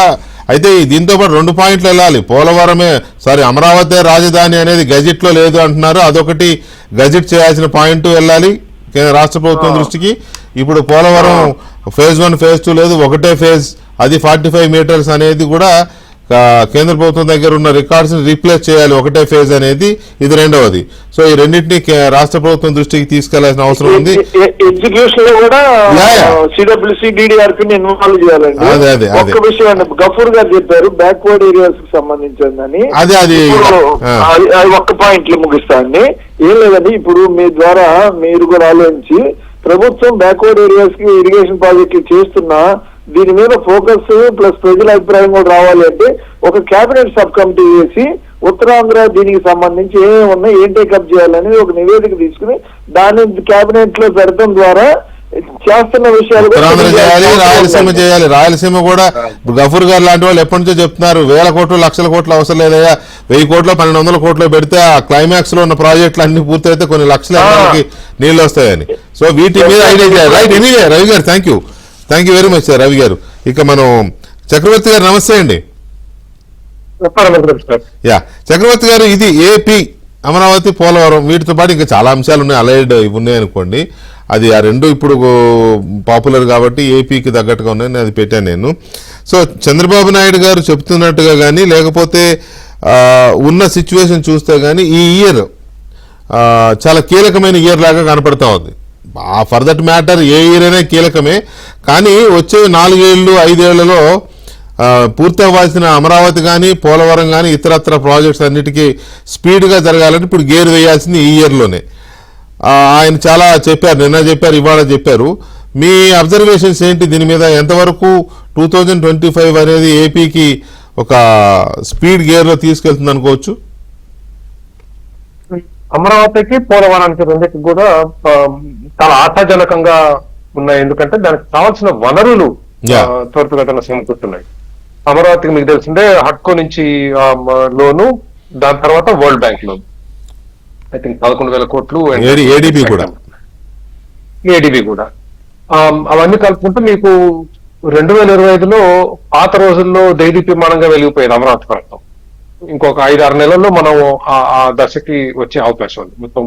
[SPEAKER 1] అయితే దీంతో పాటు 2 పాయింట్లు వెళ్ళాలి. పోలవరమే అమరావతి రాజధాని అనేది గజెట్ లో లేదు అంటున్నారు. అదొకటి గజెట్ చేయాల్సిన పాయింట్ వెళ్ళాలి రాష్ట్ర ప్రభుత్వం దృష్టికి. ఇప్పుడు పోలవరం phase 1 phase 2 లేదు, ఒకటే ఫేజ్, అది 45 meters అనేది కూడా కేంద్ర ప్రభుత్వం దగ్గర ఉన్న రికార్డ్స్ ని రీప్లేస్ చేయాలి. ఒకటే ఫేజ్ అనేది ఇది రెండవది. సో ఈ రెండింటినీ రాష్ట్ర ప్రభుత్వం దృష్టికి తీసుకెళ్లాల్సిన అవసరం ఉంది.
[SPEAKER 4] ఎగ్జిక్యూషన్ లో కూడా సిడబ్ల్యూసీ DDRP ని ఇన్వాల్వ్ చేయాలండి. ఒక్క విషయం గఫూర్ గారు చెప్పారు బ్యాక్వర్డ్ ఏరియాస్ కి సంబంధించిందని. అది ఒక్క పాయింట్ లో ముగిస్తా అండి. ఏం లేదండి, ఇప్పుడు మీ ద్వారా మీరు కూడా ఆలోచించి ప్రభుత్వం బ్యాక్వర్డ్ ఏరియాస్ కి ఇరిగేషన్ ప్రాజెక్టులు చేస్తున్నా దీని మీద ఫోకస్ ప్లస్ ప్రజల అభిప్రాయం కూడా రావాలి అంటే ఒక కేబినెట్ సబ్ కమిటీ వేసి ఉత్తరాంధ్ర దీనికి సంబంధించి ఏమేమి ఉన్నాయి, ఏం టేకప్ చేయాలనేది ఒక నివేదిక తీసుకుని దాన్ని కేబినెట్ లో పెడతాం ద్వారా చేస్తున్న విషయాలు
[SPEAKER 1] చేయాలి. రాయలసీమ కూడా గఫూర్ గారు లాంటి వాళ్ళు ఎప్పటి నుంచో చెప్తున్నారు 1000 కోట్లు 1,00,000 కోట్లు అవసరం లేదయ్యా, 1000 కోట్లు 1200 కోట్లు పెడితే ఆ క్లైమాక్స్ లో ఉన్న ప్రాజెక్టులు అన్ని పూర్తయితే కొన్ని లక్షల ఎకరాలకి నీళ్లు వస్తాయని. సో వీటి మీద ఐడియా చేయాలి. రైట్. ఎనీవే రవి గారు thank you very much sir. Ravi గారు, ఇక మనం చక్రవర్తి గారు నమస్తే అండి. చక్రవర్తి గారు, ఇది ఏపీ అమరావతి పోలవరం వీటితో పాటు ఇంకా చాలా అంశాలు ఉన్నాయి, అలైడ్ ఇవి ఉన్నాయి అనుకోండి. అది ఆ రెండు ఇప్పుడు పాపులర్ కాబట్టి ఏపీకి తగ్గట్టుగా ఉన్నాయని అది పెట్టాను నేను. సో చంద్రబాబు నాయుడు గారు చెప్తున్నట్టుగా కానీ లేకపోతే ఉన్న సిచ్యువేషన్ చూస్తే కానీ ఈ ఇయర్ చాలా కీలకమైన ఇయర్ లాగా కనపడతా ఉంది. For that matter A year అయినా కీలకమే, కానీ వచ్చే 4 ఏళ్ళు 5 ఏళ్లలో పూర్తి అవ్వాల్సిన అమరావతి కానీ పోలవరం కానీ ఇతరత్ర ప్రాజెక్ట్స్ అన్నిటికీ స్పీడ్గా జరగాలంటే ఇప్పుడు గేర్ వేయాల్సింది ఈ ఇయర్లోనే. ఆయన చాలా చెప్పారు, నిన్న చెప్పారు, ఇవాళ చెప్పారు. మీ అబ్జర్వేషన్స్ ఏంటి దీని మీద? ఎంతవరకు 2025 అనేది ఏపీకి ఒక స్పీడ్ గేర్లో తీసుకెళ్తుంది అనుకోవచ్చు?
[SPEAKER 5] అమరావతికి పోలవరానికి రెండింటికి కూడా చాలా ఆశాజనకంగా ఉన్నాయి. ఎందుకంటే దానికి కావాల్సిన వనరులు త్వరితగతిన సమకూరుతున్నాయి. అమరావతికి మీకు తెలిసిందే హడ్కో నుంచి లోను, దాని తర్వాత world bank loan I think 11,000 కోట్లు, ఏడీబీ కూడా అవన్నీ కలుపుకుంటే మీకు 2025లో పాత రోజుల్లో దైదీప్యమానంగా వెలిగిపోయేది అమరావతి ప్రాంతం. ఇంకొక 5-6 నెలల్లో మనం ఆ దశకి వచ్చే అవకాశం ఉంది. మొత్తం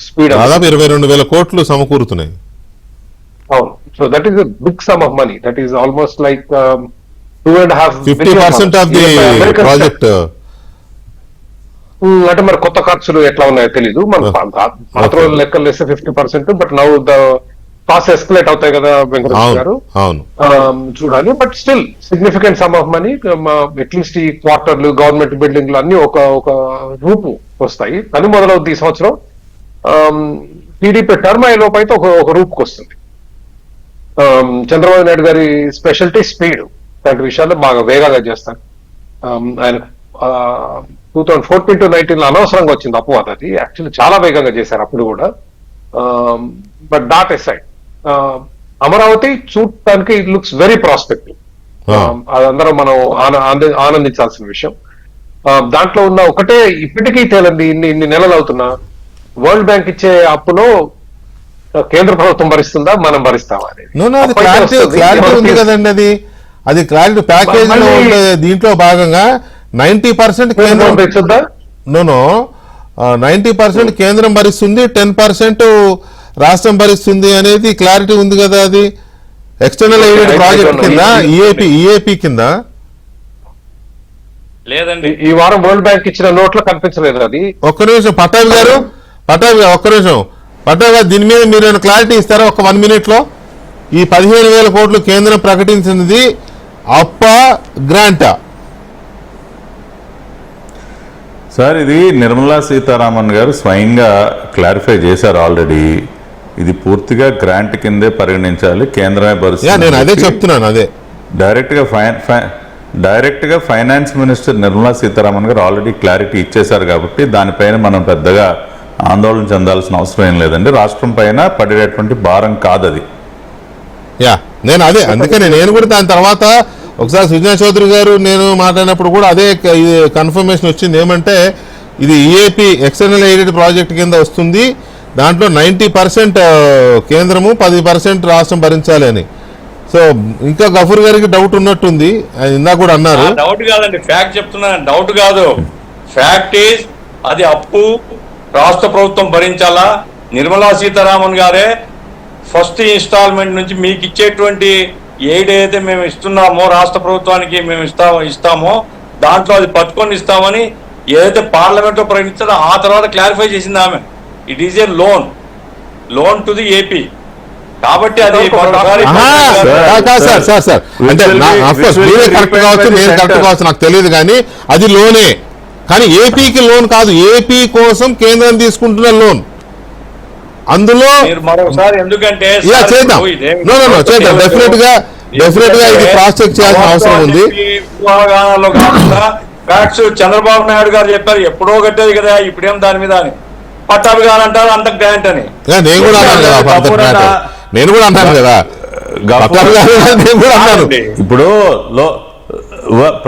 [SPEAKER 5] స్పీడ్
[SPEAKER 1] దాదాపు 22,000 కోట్లు సమకూరుతున్నాయి.
[SPEAKER 5] అవును. So that is big sum of money. That is almost like 2.5%
[SPEAKER 1] of the project.
[SPEAKER 5] అంటే మరి కొత్త ఖర్చులు ఎట్లా ఉన్నాయో తెలీదు. మన పాత రోజులు లెక్కలు వేస్తే 50%, but now the cost escalate అవుతాయి కదా వెంకటేశ్వర గారు, చూడాలి. But still significant some of money. At least ఈ క్వార్టర్లు, గవర్నమెంట్ బిల్డింగ్లు అన్ని ఒక రూపు వస్తాయి. పని మొదలవుద్ది ఈ సంవత్సరం. టీడీపీ టర్మ్ అయ్యే లోపు అయితే ఒక రూపుకి వస్తుంది. చంద్రబాబు నాయుడు గారి స్పెషాలిటీ స్పీడ్. అలాంటి విషయాల్లో బాగా వేగంగా చేస్తారు. ఆయన 2014 to 19 అనవసరంగా వచ్చింది అపవాదం. అది యాక్చువల్లీ చాలా వేగంగా చేశారు అప్పుడు కూడా. బట్ డాట్ ఎసైడ్, అమరావతి చూడటానికి ఇట్ లుక్స్ వెరీ ప్రాస్పెక్టివ్. అదందరం మనం ఆనందించాల్సిన విషయం. దాంట్లో ఉన్న ఒకటే ఇప్పటికీ తేలండి, ఇన్ని నెలలు అవుతున్నా వరల్డ్ బ్యాంక్ ఇచ్చే అప్పులో కేంద్ర ప్రభుత్వం భరిస్తుందా, మనం భరిస్తామా అనేది
[SPEAKER 1] క్లారిటీ ఉంది కదండి. అది క్లారిటీ ప్యాకేజ్ లో దీంట్లో భాగంగా 90% కేంద్రం. 90% కేంద్రం భరిస్తుంది, 10% రాష్ట్రం భరిస్తుంది అనేది క్లారిటీ ఉంది కదా. అది ఎక్స్టర్నల్ ఎయిడెడ్ ప్రాజెక్ట్ కింద, ఈఏపీ కింద.
[SPEAKER 3] లేదండి,
[SPEAKER 5] ఈ వారం వరల్డ్ బ్యాంక్ ఇచ్చిన నోట్లో కనిపించలేదు అది.
[SPEAKER 1] ఒక్క నిమిషం పటాబ్ గారు, ఒక్క నిమిషం పటాబ్ గారు, దీని మీద మీరు క్లారిటీ ఇస్తారా ఒక 1 minute లో? ఈ 15,000 కోట్లు కేంద్రం ప్రకటించినది అప్పా గ్రాంటా?
[SPEAKER 2] సార్, ఇది నిర్మలా సీతారామన్ గారు స్వయంగా క్లారిఫై చేశారు ఆల్రెడీ. ఇది పూర్తిగా గ్రాంట్ కిందే పరిగణించాలి, కేంద్రమే భరిస్తుంది.
[SPEAKER 1] నేను అదే చెప్తున్నాను. అదే
[SPEAKER 2] డైరెక్ట్ గా ఫైనాన్స్ మినిస్టర్ నిర్మలా సీతారామన్ గారు ఆల్రెడీ క్లారిటీ ఇచ్చేశారు కాబట్టి దానిపైన మనం పెద్దగా ఆందోళన చెందాల్సిన అవసరం ఏం లేదండి. రాష్ట్రం పైన పడేటటువంటి భారం కాదు అది.
[SPEAKER 1] నేను అదే, అందుకని నేను కూడా దాని తర్వాత ఒకసారి సుజనా చౌదరి గారు నేను మాట్లాడినప్పుడు కూడా అదే కన్ఫర్మేషన్ వచ్చింది. ఏమంటే ఇది ఈఏపీ ఎక్స్టర్నల్ ఎయిడెడ్ ప్రాజెక్ట్ కింద వస్తుంది, దాంట్లో 90% కేంద్రము, 10% రాష్ట్రం భరించాలి అని. సో ఇంకా గఫూర్ గారికి డౌట్ ఉన్నట్టుంది, ఇందాక కూడా అన్నారు.
[SPEAKER 3] డౌట్ కాదండి, ఫ్యాక్ట్ చెప్తున్నాను. డౌట్ కాదు, ఫ్యాక్ట్ ఈజ్ అది అప్పు రాష్ట్ర ప్రభుత్వం భరించాలా. నిర్మలా సీతారామన్ గారే ఫస్ట్ ఇన్స్టాల్మెంట్ నుంచి మీకు ఇచ్చేటువంటి ఏదైతే మేము ఇస్తున్నామో రాష్ట్ర ప్రభుత్వానికి మేము ఇస్తామో దాంట్లో అది పట్టుకొని ఇస్తామని ఏదైతే పార్లమెంట్ లో ప్రకటించారో ఆ తర్వాత క్లారిఫై చేసింది ఆమె. It is a loan to the AP. కాబట్టి అది
[SPEAKER 1] సార్ అంటే మీరే కరెక్ట్ కావచ్చు, నేను కరెక్ట్ కావచ్చు, నాకు తెలియదు, కానీ అది లోనే. కానీ ఏపీకి లోన్ కాదు, ఏపీ కోసం కేంద్రం తీసుకుంటున్న లోన్. అందులో
[SPEAKER 3] మరోసారి ఎందుకంటే
[SPEAKER 1] చేద్దాం, డెఫినెట్ గా ఇది క్రాస్ చెక్ చేయాల్సిన అవసరం ఉంది.
[SPEAKER 3] ఫ్యాక్ట్స్ చంద్రబాబు నాయుడు గారు చెప్పారు ఎప్పుడో కట్టేది కదా, ఇప్పుడేం దాని మీద అని. పట్టాభి గారు అంటారు అంత గ్రాంట్ అని.
[SPEAKER 1] నేను కూడా అన్నాను కదా,
[SPEAKER 2] ఇప్పుడు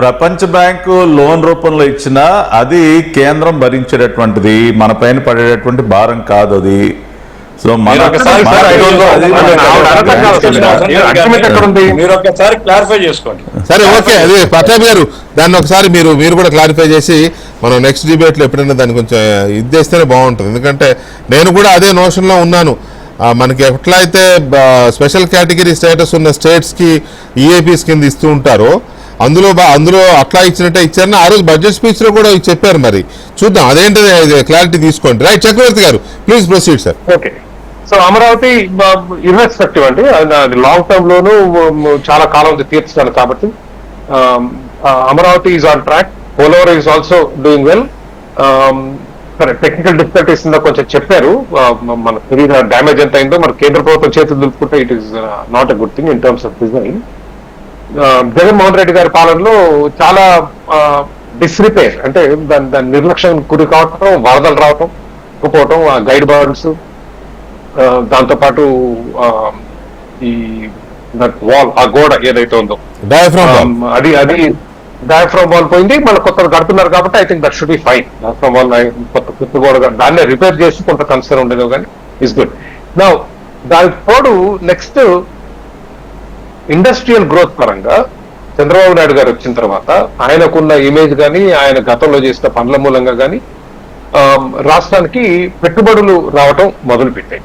[SPEAKER 2] ప్రపంచ బ్యాంకు లోన్ రూపంలో ఇచ్చిన అది కేంద్రం భరించేటటువంటిది, మన పైన పడేటటువంటి భారం కాదు అది. సో
[SPEAKER 3] మీరు ఒక్కసారి క్లారిఫై చేసుకోండి.
[SPEAKER 1] సరే, ఓకే. అది పటాబ్ గారు దాన్ని ఒకసారి మీరు కూడా క్లారిఫై చేసి మనం నెక్స్ట్ డిబేట్లో ఎప్పుడైనా దాన్ని కొంచెం ఇది చేస్తేనే బాగుంటుంది. ఎందుకంటే నేను కూడా అదే నోషన్లో ఉన్నాను. మనకి ఎట్లా అయితే స్పెషల్ కేటగిరీ స్టేటస్ ఉన్న స్టేట్స్కి ఈఏపీస్ కింద ఇస్తూ ఉంటారో అందులో అట్లా ఇచ్చినట్టే ఇచ్చారని ఆ రోజు బడ్జెట్ స్పీచ్లో కూడా చెప్పారు. మరి చూద్దాం అదేంటది, క్లారిటీ తీసుకోండి. రైట్, చక్రవర్తి గారు please proceed sir.
[SPEAKER 5] Okay, so Amaravati irrespective అండి, అది లాంగ్ టర్మ్ లోను చాలా కాలం తీర్చాలి కాబట్టి Amaravati is on track. Polavaram is also doing well. సరే, టెక్నికల్ డిఫికల్టీస్ కొంచెం చెప్పారు, మన తెలియదు డ్యామేజ్ ఎంత అయిందో. మన కేంద్ర ప్రభుత్వం చేతులు దులుపుకుంటే it is not a good thing in terms of design. Jaganmohan Reddy గారి పాలనలో చాలా డిస్రిపేర్, అంటే దాని నిర్లక్ష్యం గురి కావటం, వరదలు రావటం, పోవటం, ఆ గైడ్ బర్డ్స్, దాంతోపాటు ఈ వాల్, ఆ గోడ ఏదైతే ఉందో అది డయాఫ్రామ్ వాల్ పోయింది, మళ్ళీ కొత్తగా కడుతున్నారు కాబట్టి I think that should be fine. Diaphragm wall కొత్త గోడ దాన్నే రిపేర్ చేసి కొంత కన్సర్న్ ఉండేదో కానీ ఇస్ గుడ్. నా దానికి తోడు నెక్స్ట్ ఇండస్ట్రియల్ గ్రోత్ పరంగా చంద్రబాబు నాయుడు గారు వచ్చిన తర్వాత ఆయనకున్న ఇమేజ్ కానీ, ఆయన గతంలో చేసిన పనుల మూలంగా కానీ రాష్ట్రానికి పెట్టుబడులు రావటం మొదలు పెట్టాయి.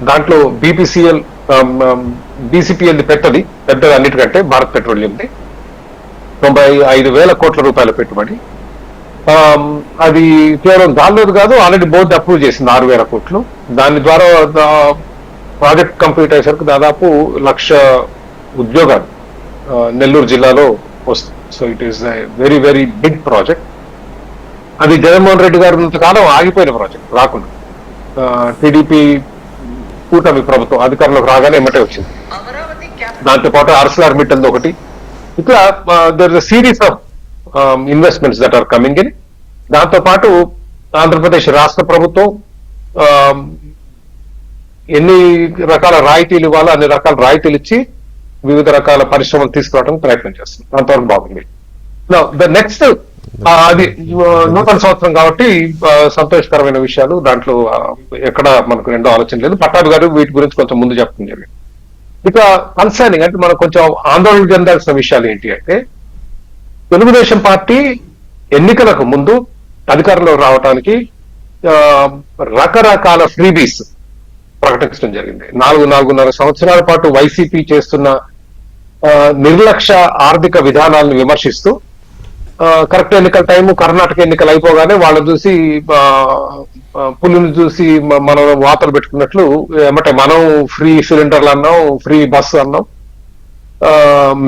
[SPEAKER 5] దాంట్లో బీపీసీఎల్, బీసీపీఎల్ పెద్దది అన్నిటికంటే భారత్ పెట్రోలియంది 95,000 కోట్ల రూపాయల పెట్టుబడి. అది కేవలం దానిలోది కాదు, ఆల్రెడీ బోర్డు అప్రూవ్ చేసింది 6,000 కోట్లు. దాని ద్వారా ప్రాజెక్ట్ కంప్లీట్ అయ్యేసరికి దాదాపు 1,00,000 ఉద్యోగాలు నెల్లూరు జిల్లాలో వస్తుంది. So it is very very big project. అది జగన్మోహన్ రెడ్డి గారు ఉన్నంతకాలం ఆగిపోయిన ప్రాజెక్ట్, రాకుండా టీడీపీ కూటమి ప్రభుత్వం అధికారంలోకి రాగానే ఎమ్మటే వచ్చింది. దాంతో పాటు ఆర్సెలర్ మిట్టల్ ఒకటి, ఇట్లా there is a series of investments that are coming in. దాంతో పాటు ఆంధ్రప్రదేశ్ రాష్ట్ర ప్రభుత్వం ఎన్ని రకాల రాయితీలు ఇవ్వాలో అన్ని రకాల రాయితీలు ఇచ్చి వివిధ రకాల పరిశ్రమలు తీసుకురావడానికి ప్రయత్నం చేస్తుంది. అంతవరకు బాగుంది. ద నెక్స్ట్, అది నూతన సంవత్సరం కాబట్టి సంతోషకరమైన విషయాలు, దాంట్లో ఎక్కడ మనకు రెండో ఆలోచన లేదు. పట్టాభి గారు వీటి గురించి కొంచెం ముందు చెప్పడం జరిగింది. ఇక కన్సర్నింగ్ అంటే మనం కొంచెం ఆందోళన చెందాల్సిన విషయాలు ఏంటి అంటే, తెలుగుదేశం పార్టీ ఎన్నికలకు ముందు అధికారంలో రావడానికి రకరకాల ఫ్రీబీస్ ప్రకటించడం జరిగింది. 4.5 సంవత్సరాల పాటు వైసీపీ చేస్తున్న నిర్లక్ష్య ఆర్థిక విధానాలను విమర్శిస్తూ కరెక్ట్ ఎన్నికల టైము కర్ణాటక ఎన్నికలు అయిపోగానే వాళ్ళని చూసి పులిని చూసి మనం వాతలు పెట్టుకున్నట్లు ఏమంటే మనం ఫ్రీ సిలిండర్లు అన్నాం, ఫ్రీ బస్సు అన్నాం,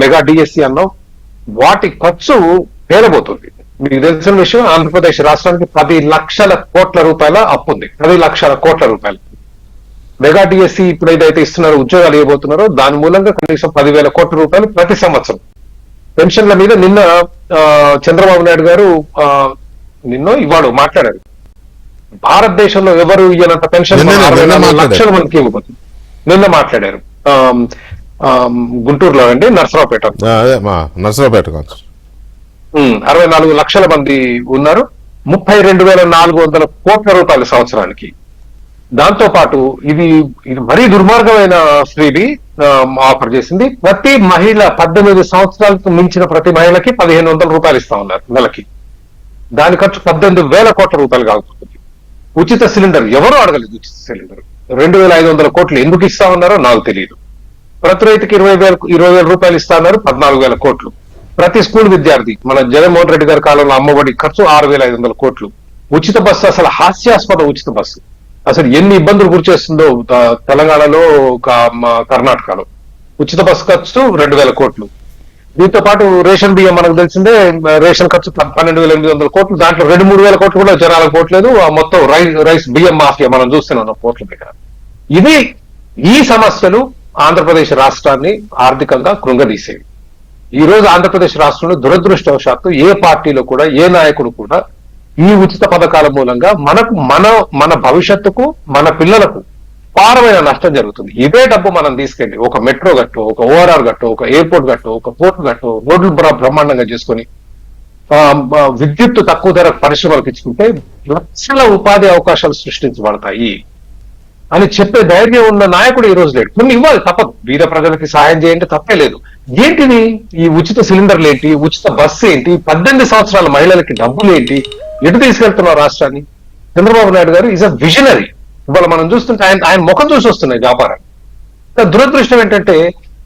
[SPEAKER 5] మెగా డిఎస్సి అన్నాం. వాటి ఖర్చు పేరబోతుంది. మీకు తెలిసిన విషయం, ఆంధ్రప్రదేశ్ రాష్ట్రానికి 10 లక్షల కోట్ల రూపాయల అప్పు ఉంది. 10 లక్షల కోట్ల రూపాయలు. మెగా డిఎస్సి ఇప్పుడు ఏదైతే ఇస్తున్నారో, ఉద్యోగాలు ఇవ్వబోతున్నారో దాని మూలంగా కనీసం 10,000 కోట్ల రూపాయలు ప్రతి సంవత్సరం. పెన్షన్ల మీద నిన్న చంద్రబాబు నాయుడు గారు ఇవాళ మాట్లాడారు. భారతదేశంలో ఎవరు ఇయ్యనంత పెన్షన్ 64 లక్షల మందికి ఇవ్వబోతుంది. నిన్న మాట్లాడారు గుంటూరులో అండి, నర్సరావుపేట 64 లక్షల మంది ఉన్నారు. 32,400 కోట్ల రూపాయల సంవత్సరానికి. దాంతో పాటు ఇది మరీ దుర్మార్గమైన ఫ్రీబీ ఆఫర్ చేసింది. ప్రతి మహిళ 18 సంవత్సరాలకు మించిన ప్రతి మహిళకి 1,500 రూపాయలు ఇస్తా ఉన్నారు నెలకి. దాని ఖర్చు 18,000 కోట్ల రూపాయలు కాకపోతుంది. ఉచిత సిలిండర్ ఎవరు అడగలేదు. ఉచిత సిలిండర్ 2,500 కోట్లు ఎందుకు ఇస్తా ఉన్నారో నాకు తెలియదు. ప్రతి రైతుకి 20,000 రూపాయలు ఇస్తా ఉన్నారు, 14,000 కోట్లు. ప్రతి స్కూల్ విద్యార్థి, మన జగన్మోహన్ రెడ్డి గారి కాలంలో అమ్మఒడి ఖర్చు 6,500 కోట్లు. ఉచిత బస్సు అసలు హాస్యాస్పద ఉచిత బస్సు. అసలు ఎన్ని ఇబ్బందులు గురి చేస్తుందో తెలంగాణలో, కర్ణాటకలో. ఉచిత బస్సు ఖర్చు 2,000 కోట్లు. దీంతో పాటు రేషన్ బియ్యం మనకు తెలిసిందే, రేషన్ ఖర్చు 12,800 కోట్లు. దాంట్లో 2-3 వేల కోట్లు కూడా జనాలకు పోవట్లేదు. మొత్తం రైస్ బియ్యం మాఫియా మనం చూస్తున్నాం కోట్ల దగ్గర. ఈ సమస్యలు ఆంధ్రప్రదేశ్ రాష్ట్రాన్ని ఆర్థికంగా కృంగదీసేవి. ఈ రోజు ఆంధ్రప్రదేశ్ రాష్ట్రంలో దురదృష్టవశాత్తు ఏ పార్టీలో కూడా, ఏ నాయకుడు కూడా ఈ ఉచిత పథకాల మూలంగా మన భవిష్యత్తుకు, మన పిల్లలకు పారమైన నష్టం జరుగుతుంది. ఇదే డబ్బు మనం తీసుకెళ్లి ఒక మెట్రో గట్టు, ఒక ఓఆర్ఆర్ గట్టు, ఒక ఎయిర్పోర్ట్ గట్టు, ఒక పోర్ట్ గట్టు, రోడ్లు బ్రహ్మాండంగా చేసుకుని విద్యుత్తు తక్కువ ధర పరిశ్రమలకు ఇచ్చుకుంటే లక్షల ఉపాధి అవకాశాలు సృష్టించబడతాయి అని చెప్పే ధైర్యం ఉన్న నాయకుడు ఈ రోజు లేడు. కొన్ని ఇవ్వాలి, తప్పదు. బీద ప్రజలకి సహాయం చేయండి, తప్పే లేదు. ఏంటిది ఈ ఉచిత సిలిండర్లు ఏంటి, ఉచిత బస్సు ఏంటి, 18 సంవత్సరాల మహిళలకి డబ్బులు ఏంటి, ఎటు తీసుకెళ్తున్నారు రాష్ట్రాన్ని? చంద్రబాబు నాయుడు గారు ఈజ్ అ విజనరీ. ఇవాళ మనం చూస్తుంటే ఆయన ముఖం చూసి వస్తున్నాయి వ్యాపారాలు. దురదృష్టం ఏంటంటే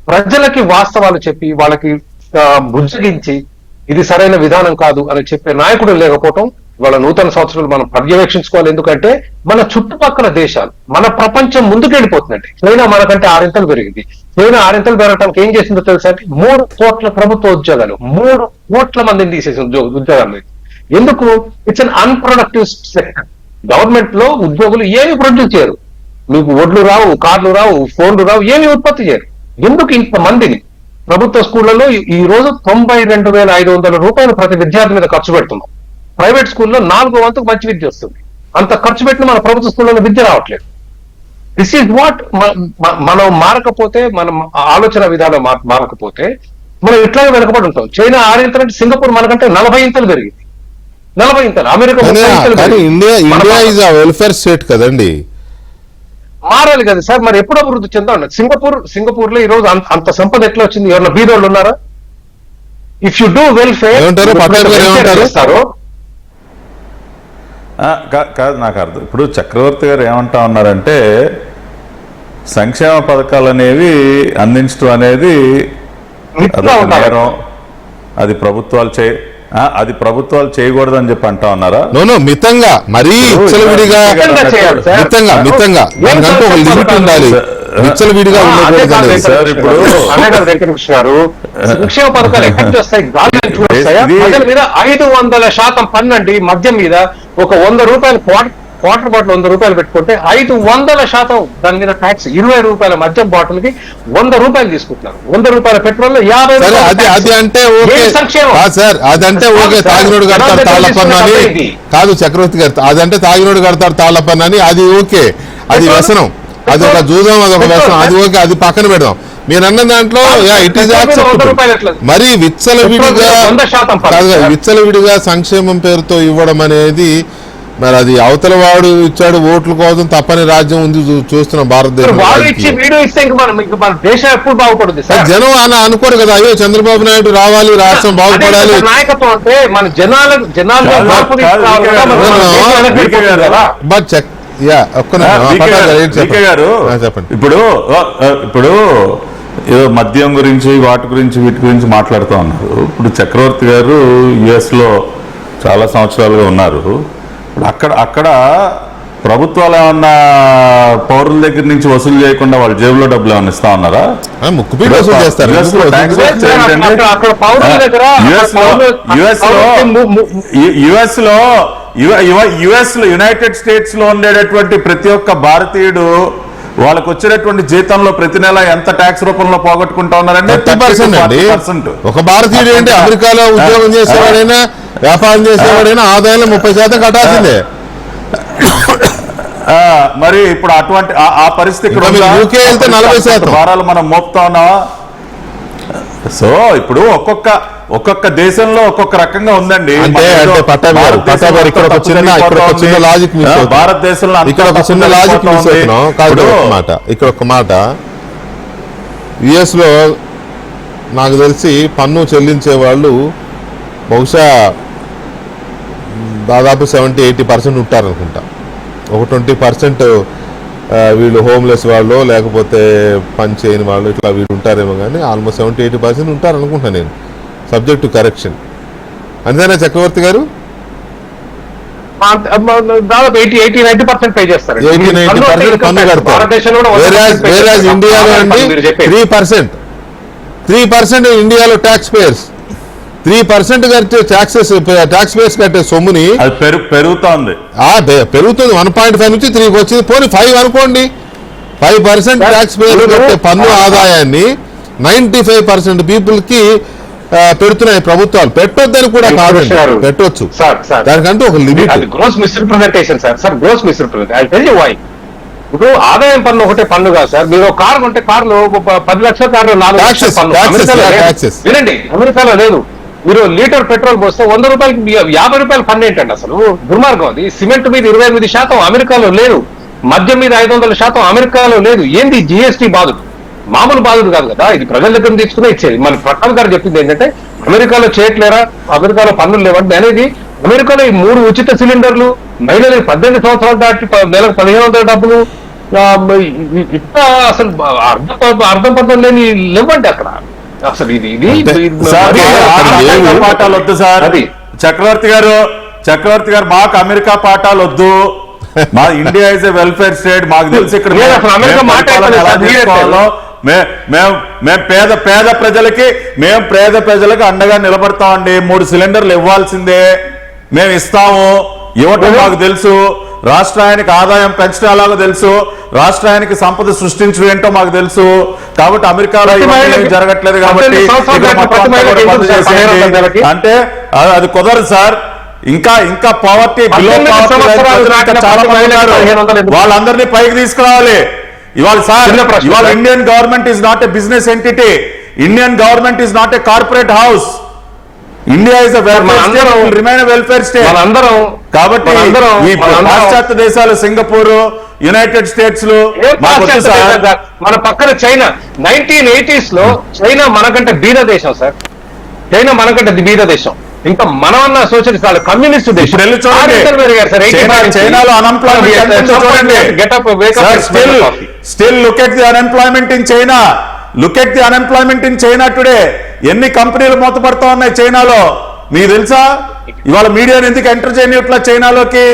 [SPEAKER 5] ప్రజలకి వాస్తవాలు చెప్పి వాళ్ళకి బుజ్జగించి ఇది సరైన విధానం కాదు అని చెప్పే నాయకుడు లేకపోవటం ఇవాళ నూతన సంవత్సరాలు మనం పర్యవేక్షించుకోవాలి. ఎందుకంటే మన చుట్టుపక్కల దేశాలు, మన ప్రపంచం ముందుకెళ్ళిపోతుందండి. చైనా మనకంటే 6 ఇంతలు పెరిగింది. చైనా 6 ఇంతలు పెరగడానికి ఏం చేసిందో తెలుసా? 3 కోట్ల ప్రభుత్వ ఉద్యోగాలు, 3 కోట్ల మందిని తీసేసి ఉద్యోగాలు. ఎందుకు? It's an unproductive sector. Government లో ఉద్యోగులు ఏమి ప్రొడ్యూస్ చేయరు. మీకు ఒడ్లు రావు, కార్లు రావు, ఫోన్లు రావు, ఏమి ఉత్పత్తి చేయరు. ఎందుకు ఇంతమందిని ప్రభుత్వ స్కూళ్లలో ఈ రోజు 92,500 రూపాయలు ప్రతి విద్యార్థి మీద ఖర్చు పెడుతున్నాం. ప్రైవేట్ స్కూల్లో 4వ వంతుకు మంచి విద్య వస్తుంది. అంత ఖర్చు పెట్టిన మన ప్రభుత్వ స్కూళ్ళలో విద్య రావట్లేదు. This is what. మనం మారకపోతే, మనం ఆలోచన విధానం మారకపోతే మనం ఇట్లాగే వెనకబడి ఉంటాం. చైనా 6 ఇంతలు అంటే సింగపూర్ మనకంటే 40 ఇంతలు పెరిగింది. 40 ఇంతలు. America
[SPEAKER 1] India is a welfare state కదండి.
[SPEAKER 5] మారాలి కదా సార్. మరి ఎప్పుడు అభివృద్ధి చెందాలి? సింగపూర్ లో ఈ రోజు అంత సంపద ఎట్లా వచ్చింది? ఎవరన్నా బీదోళ్ళు ఉన్నారా? ఇఫ్ యు డూ వెల్ఫేర్ చేస్తారో
[SPEAKER 2] కాదు, నాకు అర్థం. ఇప్పుడు చక్రవర్తి గారు ఏమంటా ఉన్నారంటే సంక్షేమ పథకాలు అనేవి అందించడం అనేది నేరం, అది ప్రభుత్వాలు చేయకూడదు అని చెప్పి అంటా ఉన్నారా?
[SPEAKER 1] నో, మితంగా, మరీ విచ్చలవిడిగా, మితంగా దానికంటూ ఒక లిమిట్ ఉండాలి. విచ్చలవిడిగా ఉండకూడదు
[SPEAKER 5] సార్. ఇప్పుడు వెంకటకృష్ణ గారు సంక్షేమ పథకాలు ఎక్కడికి వస్తాయి? ప్రజల మీద 500% పన్నండి. మద్యం మీద ఒక 100 రూపాయలు వాటర్ బాటిల్ 100 రూపాయలు పెట్టుకుంటే 500% దాని మీద ట్యాక్స్. 20 రూపాయల మద్యం బాటిల్ కి 100 రూపాయలు తీసుకుంటున్నారు. 100 రూపాయల పెట్రోల్ 50
[SPEAKER 1] సార్. అదంటే ఓకే, తాగినోడు కడతాడు తాళ్ల పన్ను అని కాదు చక్రవర్తి గారు. అదంటే తాగినోడు కడతాడు తాళ్ల పన్ను అని అది ఓకే, అది వ్యసనం, అది ఒక జూదం, అదొక వ్యసనం, అది ఓకే, అది పక్కన పెడదాం. మీరు అన్న దాంట్లో ఇట్ ఈస్ మరి విచ్చలవిడిగా సంక్షేమం పేరుతో ఇవ్వడం అనేది మరి అది అవతల వాడు ఇచ్చాడు ఓట్ల కోసం తప్పని రాజ్యం ఉంది చూస్తున్నాం భారతదేశం
[SPEAKER 5] వాడు ఇచ్చి వీడు ఇస్తే ఇంక మన దేశం ఎప్పుడు బాగుపడుతుంది సార్?
[SPEAKER 1] జనం అలా అనుకోరు కదా, అయ్యో చంద్రబాబు నాయుడు రావాలి, రాష్ట్రం బాగుపడాలి.
[SPEAKER 5] నాయకత్వం అంటే మన జనాల్లో మార్పు తీసుకురావాలి కదా, మన దేశం వెనక్కి కదా.
[SPEAKER 1] బట్ చెక్ యా
[SPEAKER 2] చెప్పండి. ఇప్పుడు ఏదో మద్యం గురించి వాటి గురించి వీటి గురించి మాట్లాడుతూ ఉన్నారు. ఇప్పుడు చక్రవర్తి గారు US లో చాలా సంవత్సరాలుగా ఉన్నారు. ఇప్పుడు అక్కడ ప్రభుత్వాలు ఏమన్నా పౌరుల దగ్గర నుంచి వసూలు చేయకుండా వాళ్ళ జేబులో డబ్బులు ఏమన్నా ఇస్తా ఉన్నారా?
[SPEAKER 1] ముక్కుపీట వసూలు చేస్తారు.
[SPEAKER 2] యుఎస్ లో యునైటెడ్ స్టేట్స్ లో ఉండేటటువంటి ప్రతి ఒక్క భారతీయుడు వాళ్ళకు వచ్చేటటువంటి జీతంలో ప్రతి నెల ఎంత ట్యాక్స్ రూపంలో పోగొట్టుకుంటా ఉన్నారంటే
[SPEAKER 1] 30% అండి. ఒక భారతీయుడు ఏంటి అమెరికాలో ఉద్యోగం చేసేవాడైనా వ్యాపారం చేసేవాడైనా ఆదాయంలో 30% కట్టాల్సిందే.
[SPEAKER 2] మరి ఇప్పుడు అటువంటి ఆ పరిస్థితి
[SPEAKER 1] UK వెళ్తే 40%
[SPEAKER 2] భారాలు మనం మోపుతా ఉన్నావా? సో ఇప్పుడు ఒక్కొక్క దేశంలో ఒక్కొక్క రకంగా ఉందండి. భారతదేశంలో
[SPEAKER 1] ఇక్కడ ఒక చిన్న లాజిక్ మిస్ అవుతున్నాం. ఇక్కడ ఒక మాట, US లో నాకు తెలిసి పన్ను చెల్లించే వాళ్ళు బహుశా దాదాపు 70-80% ఉంటారనుకుంటా. ఒక 20% వీళ్ళు హోమ్లెస్ వాళ్ళు లేకపోతే పని చేయని వాళ్ళు ఇట్లా వీళ్ళు ఉంటారేమో, కానీ ఆల్మోస్ట్ 70-80% ఉంటారు అనుకుంటాను నేను, సబ్జెక్ట్ టు కరెక్షన్. అంతేనా చక్రవర్తి గారు?
[SPEAKER 5] దాదాపు 80-90% పే చేస్తారు.
[SPEAKER 1] 80-90% పన్ను కడతారు. ఇండియాలో అండి 3% ఇండియాలో ట్యాక్స్ పేయర్స్ 3% కట్టే ట్యాక్స్ పేయర్స్ కట్టే సొమ్ముని
[SPEAKER 2] పెరుగుతోంది.
[SPEAKER 1] పెరుగుతుంది. 1.5 నుంచి 3కి వచ్చింది. పోనీ 5 అనుకోండి. 5% ట్యాక్స్ పేయర్స్ కట్టే పన్ను ఆదాయాన్ని 95% పీపుల్ కి పెడుతున్నాయి ప్రభుత్వాలు. పెట్టొద్దని కూడా కాదండి, పెట్టొచ్చు. దానికంటూ ఒక limit.
[SPEAKER 5] Gross misrepresentation sir, gross misrepresentation. ఇప్పుడు ఆదాయం పన్ను ఒకటే పన్ను కాదు సార్. మీరు ఒక కారు కొంటే కారులో 10 లక్షల కారులో 4 లక్షల పన్ను. వినండి, అమెరికాలో లేదు. మీరు లీటర్ పెట్రోల్ పోస్తే 100 రూపాయలకి 50 రూపాయలు పన్ను ఏంటండి? అసలు దుర్మార్గం అది. సిమెంట్ మీద 28% అమెరికాలో లేదు. మద్యం మీద 500% అమెరికాలో లేదు. ఏంది GST బాధుడు? మామూలు బాధుడు కాదు కదా, ఇది ప్రజల దగ్గర తీసుకునే ఇచ్చేది. మన ప్రకాష్ గారు చెప్పింది ఏంటంటే అమెరికాలో చేయట్లేరా, అమెరికాలో పన్నులు లేవండి అనేది. అమెరికాలో ఈ 3 ఉచిత సిలిండర్లు, మహిళలకు 18 సంవత్సరాలు దాటి నెలకు 1500 డబ్బులు, ఇట్లా అసలు అర్థం పద్ధం లేని లేవండి అక్కడ. అసలు ఇది
[SPEAKER 2] పాఠాలు వద్దు సార్. చక్రవర్తి గారు మాకు అమెరికా పాఠాలు వద్దు. మా India is a welfare state. మాకు తెలిసి ఇక్కడ మేము పేద ప్రజలకి అండగా నిలబడతామండి. 3 సిలిండర్లు ఇవ్వాల్సిందే, మేము ఇస్తాము. ఇవ్వటం మాకు తెలుసు. రాష్ట్రానికి ఆదాయం పెంచడం ఎలాగో తెలుసు, రాష్ట్రానికి సంపద సృష్టించడం ఏంటో మాకు తెలుసు. కాబట్టి అమెరికాలో జరగట్లేదు కాబట్టి అంటే అది కుదరదు సార్. ఇంకా పవర్టీ బిలో పవర్టీ చాలా మంది ఉన్నారు. వాళ్ళందరినీ పైకి తీసుకురావాలి. ఇవాళ Indian government is not a business entity. Indian government is not a corporate house. India is remain welfare state. కాబట్టి ఈ పాశ్చాత్య దేశాలు సింగపూర్, యునైటెడ్ స్టేట్స్ లో,
[SPEAKER 5] మన పక్కన చైనా 1980s లో చైనా మనకంటే బీద దేశం సార్. చైనా మనకంటే బీద దేశం. ఇంకా మనమన్నా సోషలిస్ట్ వాళ్ళు కమ్యూనిస్ట్ దేశం.
[SPEAKER 2] చైనాలో unemployment still look at the unemployment in China. Look at the unemployment in China today. ఎన్ని కంపెనీలు మూతపడతా ఉన్నాయి చైనాలో మీకు తెలుసా? ఇవాళ మీడియాని ఎందుకు ఎంటర్ చేయనిట్లా చైనాలోకి?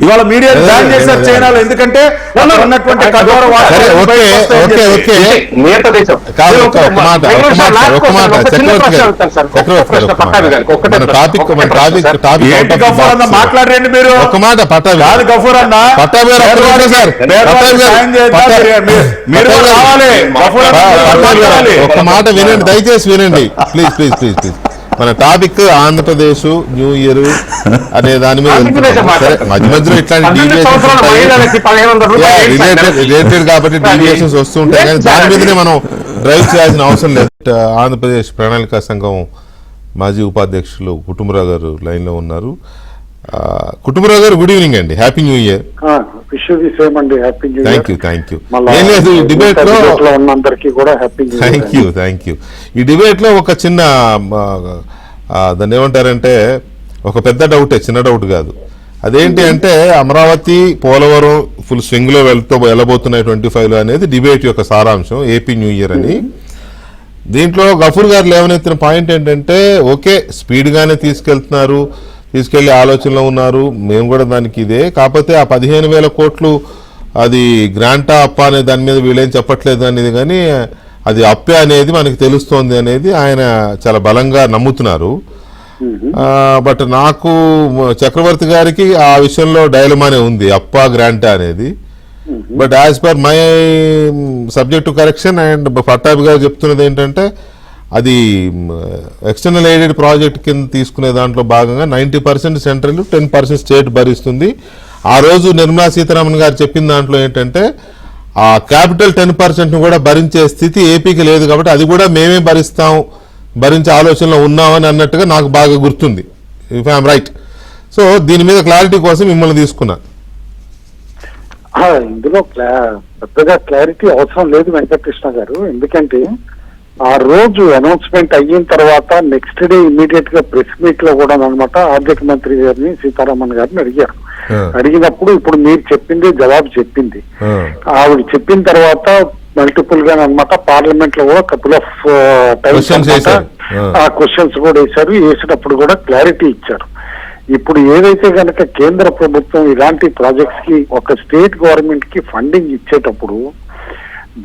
[SPEAKER 2] ఇవాళ మీడియా బ్యాన్ చేశారు చైనాలో. ఎందుకంటే ఉన్నటువంటి కఠోర మాట్లాడండి మీరు.
[SPEAKER 1] ఒక మాట
[SPEAKER 2] కాదు గఫూర్ అన్న,
[SPEAKER 1] ఒక మాట వినండి, దయచేసి వినండి ప్లీజ్ ప్లీజ్ ప్లీజ్ ప్లీజ్. మన టాపిక్ ఆంధ్రప్రదేశ్ న్యూ ఇయర్ అనే దాని మీద మధ్య మధ్యలో ఇట్లాంటి రిలేటెడ్ కాబట్టి డీవియేషన్స్ వస్తూ ఉంటాయి, కానీ దాని మీదనే మనం డ్రైవ్ చేయాల్సిన అవసరం లేదు. ఆంధ్రప్రదేశ్ ప్రణాళికా సంఘం మాజీ ఉపాధ్యక్షులు కుటుంబరావు గారు లైన్లో ఉన్నారు. కుటుంబరావు గారు గుడ్ ఈవినింగ్ అండి, happy new year.
[SPEAKER 4] Wish the same అండి, హ్యాపీ న్యూ
[SPEAKER 1] థ్యాంక్ యూ. ఏం లేదు, ఈ డిబేట్ లో
[SPEAKER 4] ఉన్నందరికీ కూడా happy new year.
[SPEAKER 1] Thank you. ఈ డిబేట్ లో ఒక చిన్న దాన్ని ఏమంటారంటే ఒక పెద్ద డౌటే, చిన్న డౌట్ కాదు. అదేంటి అంటే అమరావతి పోలవరం ఫుల్ స్వింగ్ లో వెళ్ళబోతున్నాయి 25 అనేది డిబేట్ యొక్క సారాంశం, ఏపీ న్యూ ఇయర్ అని. దీంట్లో గఫూర్ గారు లేవనెత్తిన పాయింట్ ఏంటంటే ఓకే స్పీడ్ గానే తీసుకెళ్లే ఆలోచనలో ఉన్నారు, మేము కూడా దానికి ఇదే. కాకపోతే ఆ 15,000 కోట్లు అది గ్రాంటా అప్ప అనే దాని మీద వీళ్ళేం చెప్పట్లేదు అనేది, కానీ అది అప్పే అనేది మనకి తెలుస్తోంది అనేది ఆయన చాలా బలంగా నమ్ముతున్నారు. బట్ నాకు చక్రవర్తి గారికి ఆ విషయంలో డైలమానే ఉంది, అప్ప గ్రాంటా అనేది. But as per my subject to correction and Pattabhi గారు చెప్తున్నది ఏంటంటే అది ఎక్స్టర్నల్ ఎయిడెడ్ ప్రాజెక్ట్ కింద తీసుకునే దాంట్లో భాగంగా 90% సెంట్రల్, 10% స్టేట్ భరిస్తుంది. ఆ రోజు నిర్మలా సీతారామన్ గారు చెప్పిన దాంట్లో ఏంటంటే ఆ క్యాపిటల్ 10% కూడా భరించే స్థితి ఏపీకి లేదు, కాబట్టి అది కూడా మేమే భరించే ఆలోచనలో ఉన్నామని అన్నట్టుగా నాకు బాగా గుర్తుంది, ఇఫ్ ఐఎమ్ రైట్. సో దీని మీద క్లారిటీ కోసం మిమ్మల్ని తీసుకున్నా.
[SPEAKER 4] ఇందులో పెద్దగా క్లారిటీ అవసరం లేదు వెంకటకృష్ణ గారు, ఎందుకంటే ఆ రోజు అనౌన్స్మెంట్ అయిన తర్వాత నెక్స్ట్ డే ఇమీడియట్ గా ప్రెస్ మీట్ లో కూడా అనమాట ఆర్థిక మంత్రి గారిని సీతారామన్ గారిని అడిగారు. అడిగినప్పుడు ఇప్పుడు మీరు చెప్పింది జవాబు చెప్పింది. ఆవిడ చెప్పిన తర్వాత మల్టిపుల్ గా అనమాట పార్లమెంట్ లో కూడా కపుల్ ఆఫ్ టైమ్స్ ఆ క్వశ్చన్స్ కూడా వేసేటప్పుడు కూడా క్లారిటీ ఇచ్చారు. ఇప్పుడు ఏదైతే గనక కేంద్ర ప్రభుత్వం ఇలాంటి ప్రాజెక్ట్స్ కి ఒక స్టేట్ గవర్నమెంట్ కి ఫండింగ్ ఇచ్చేటప్పుడు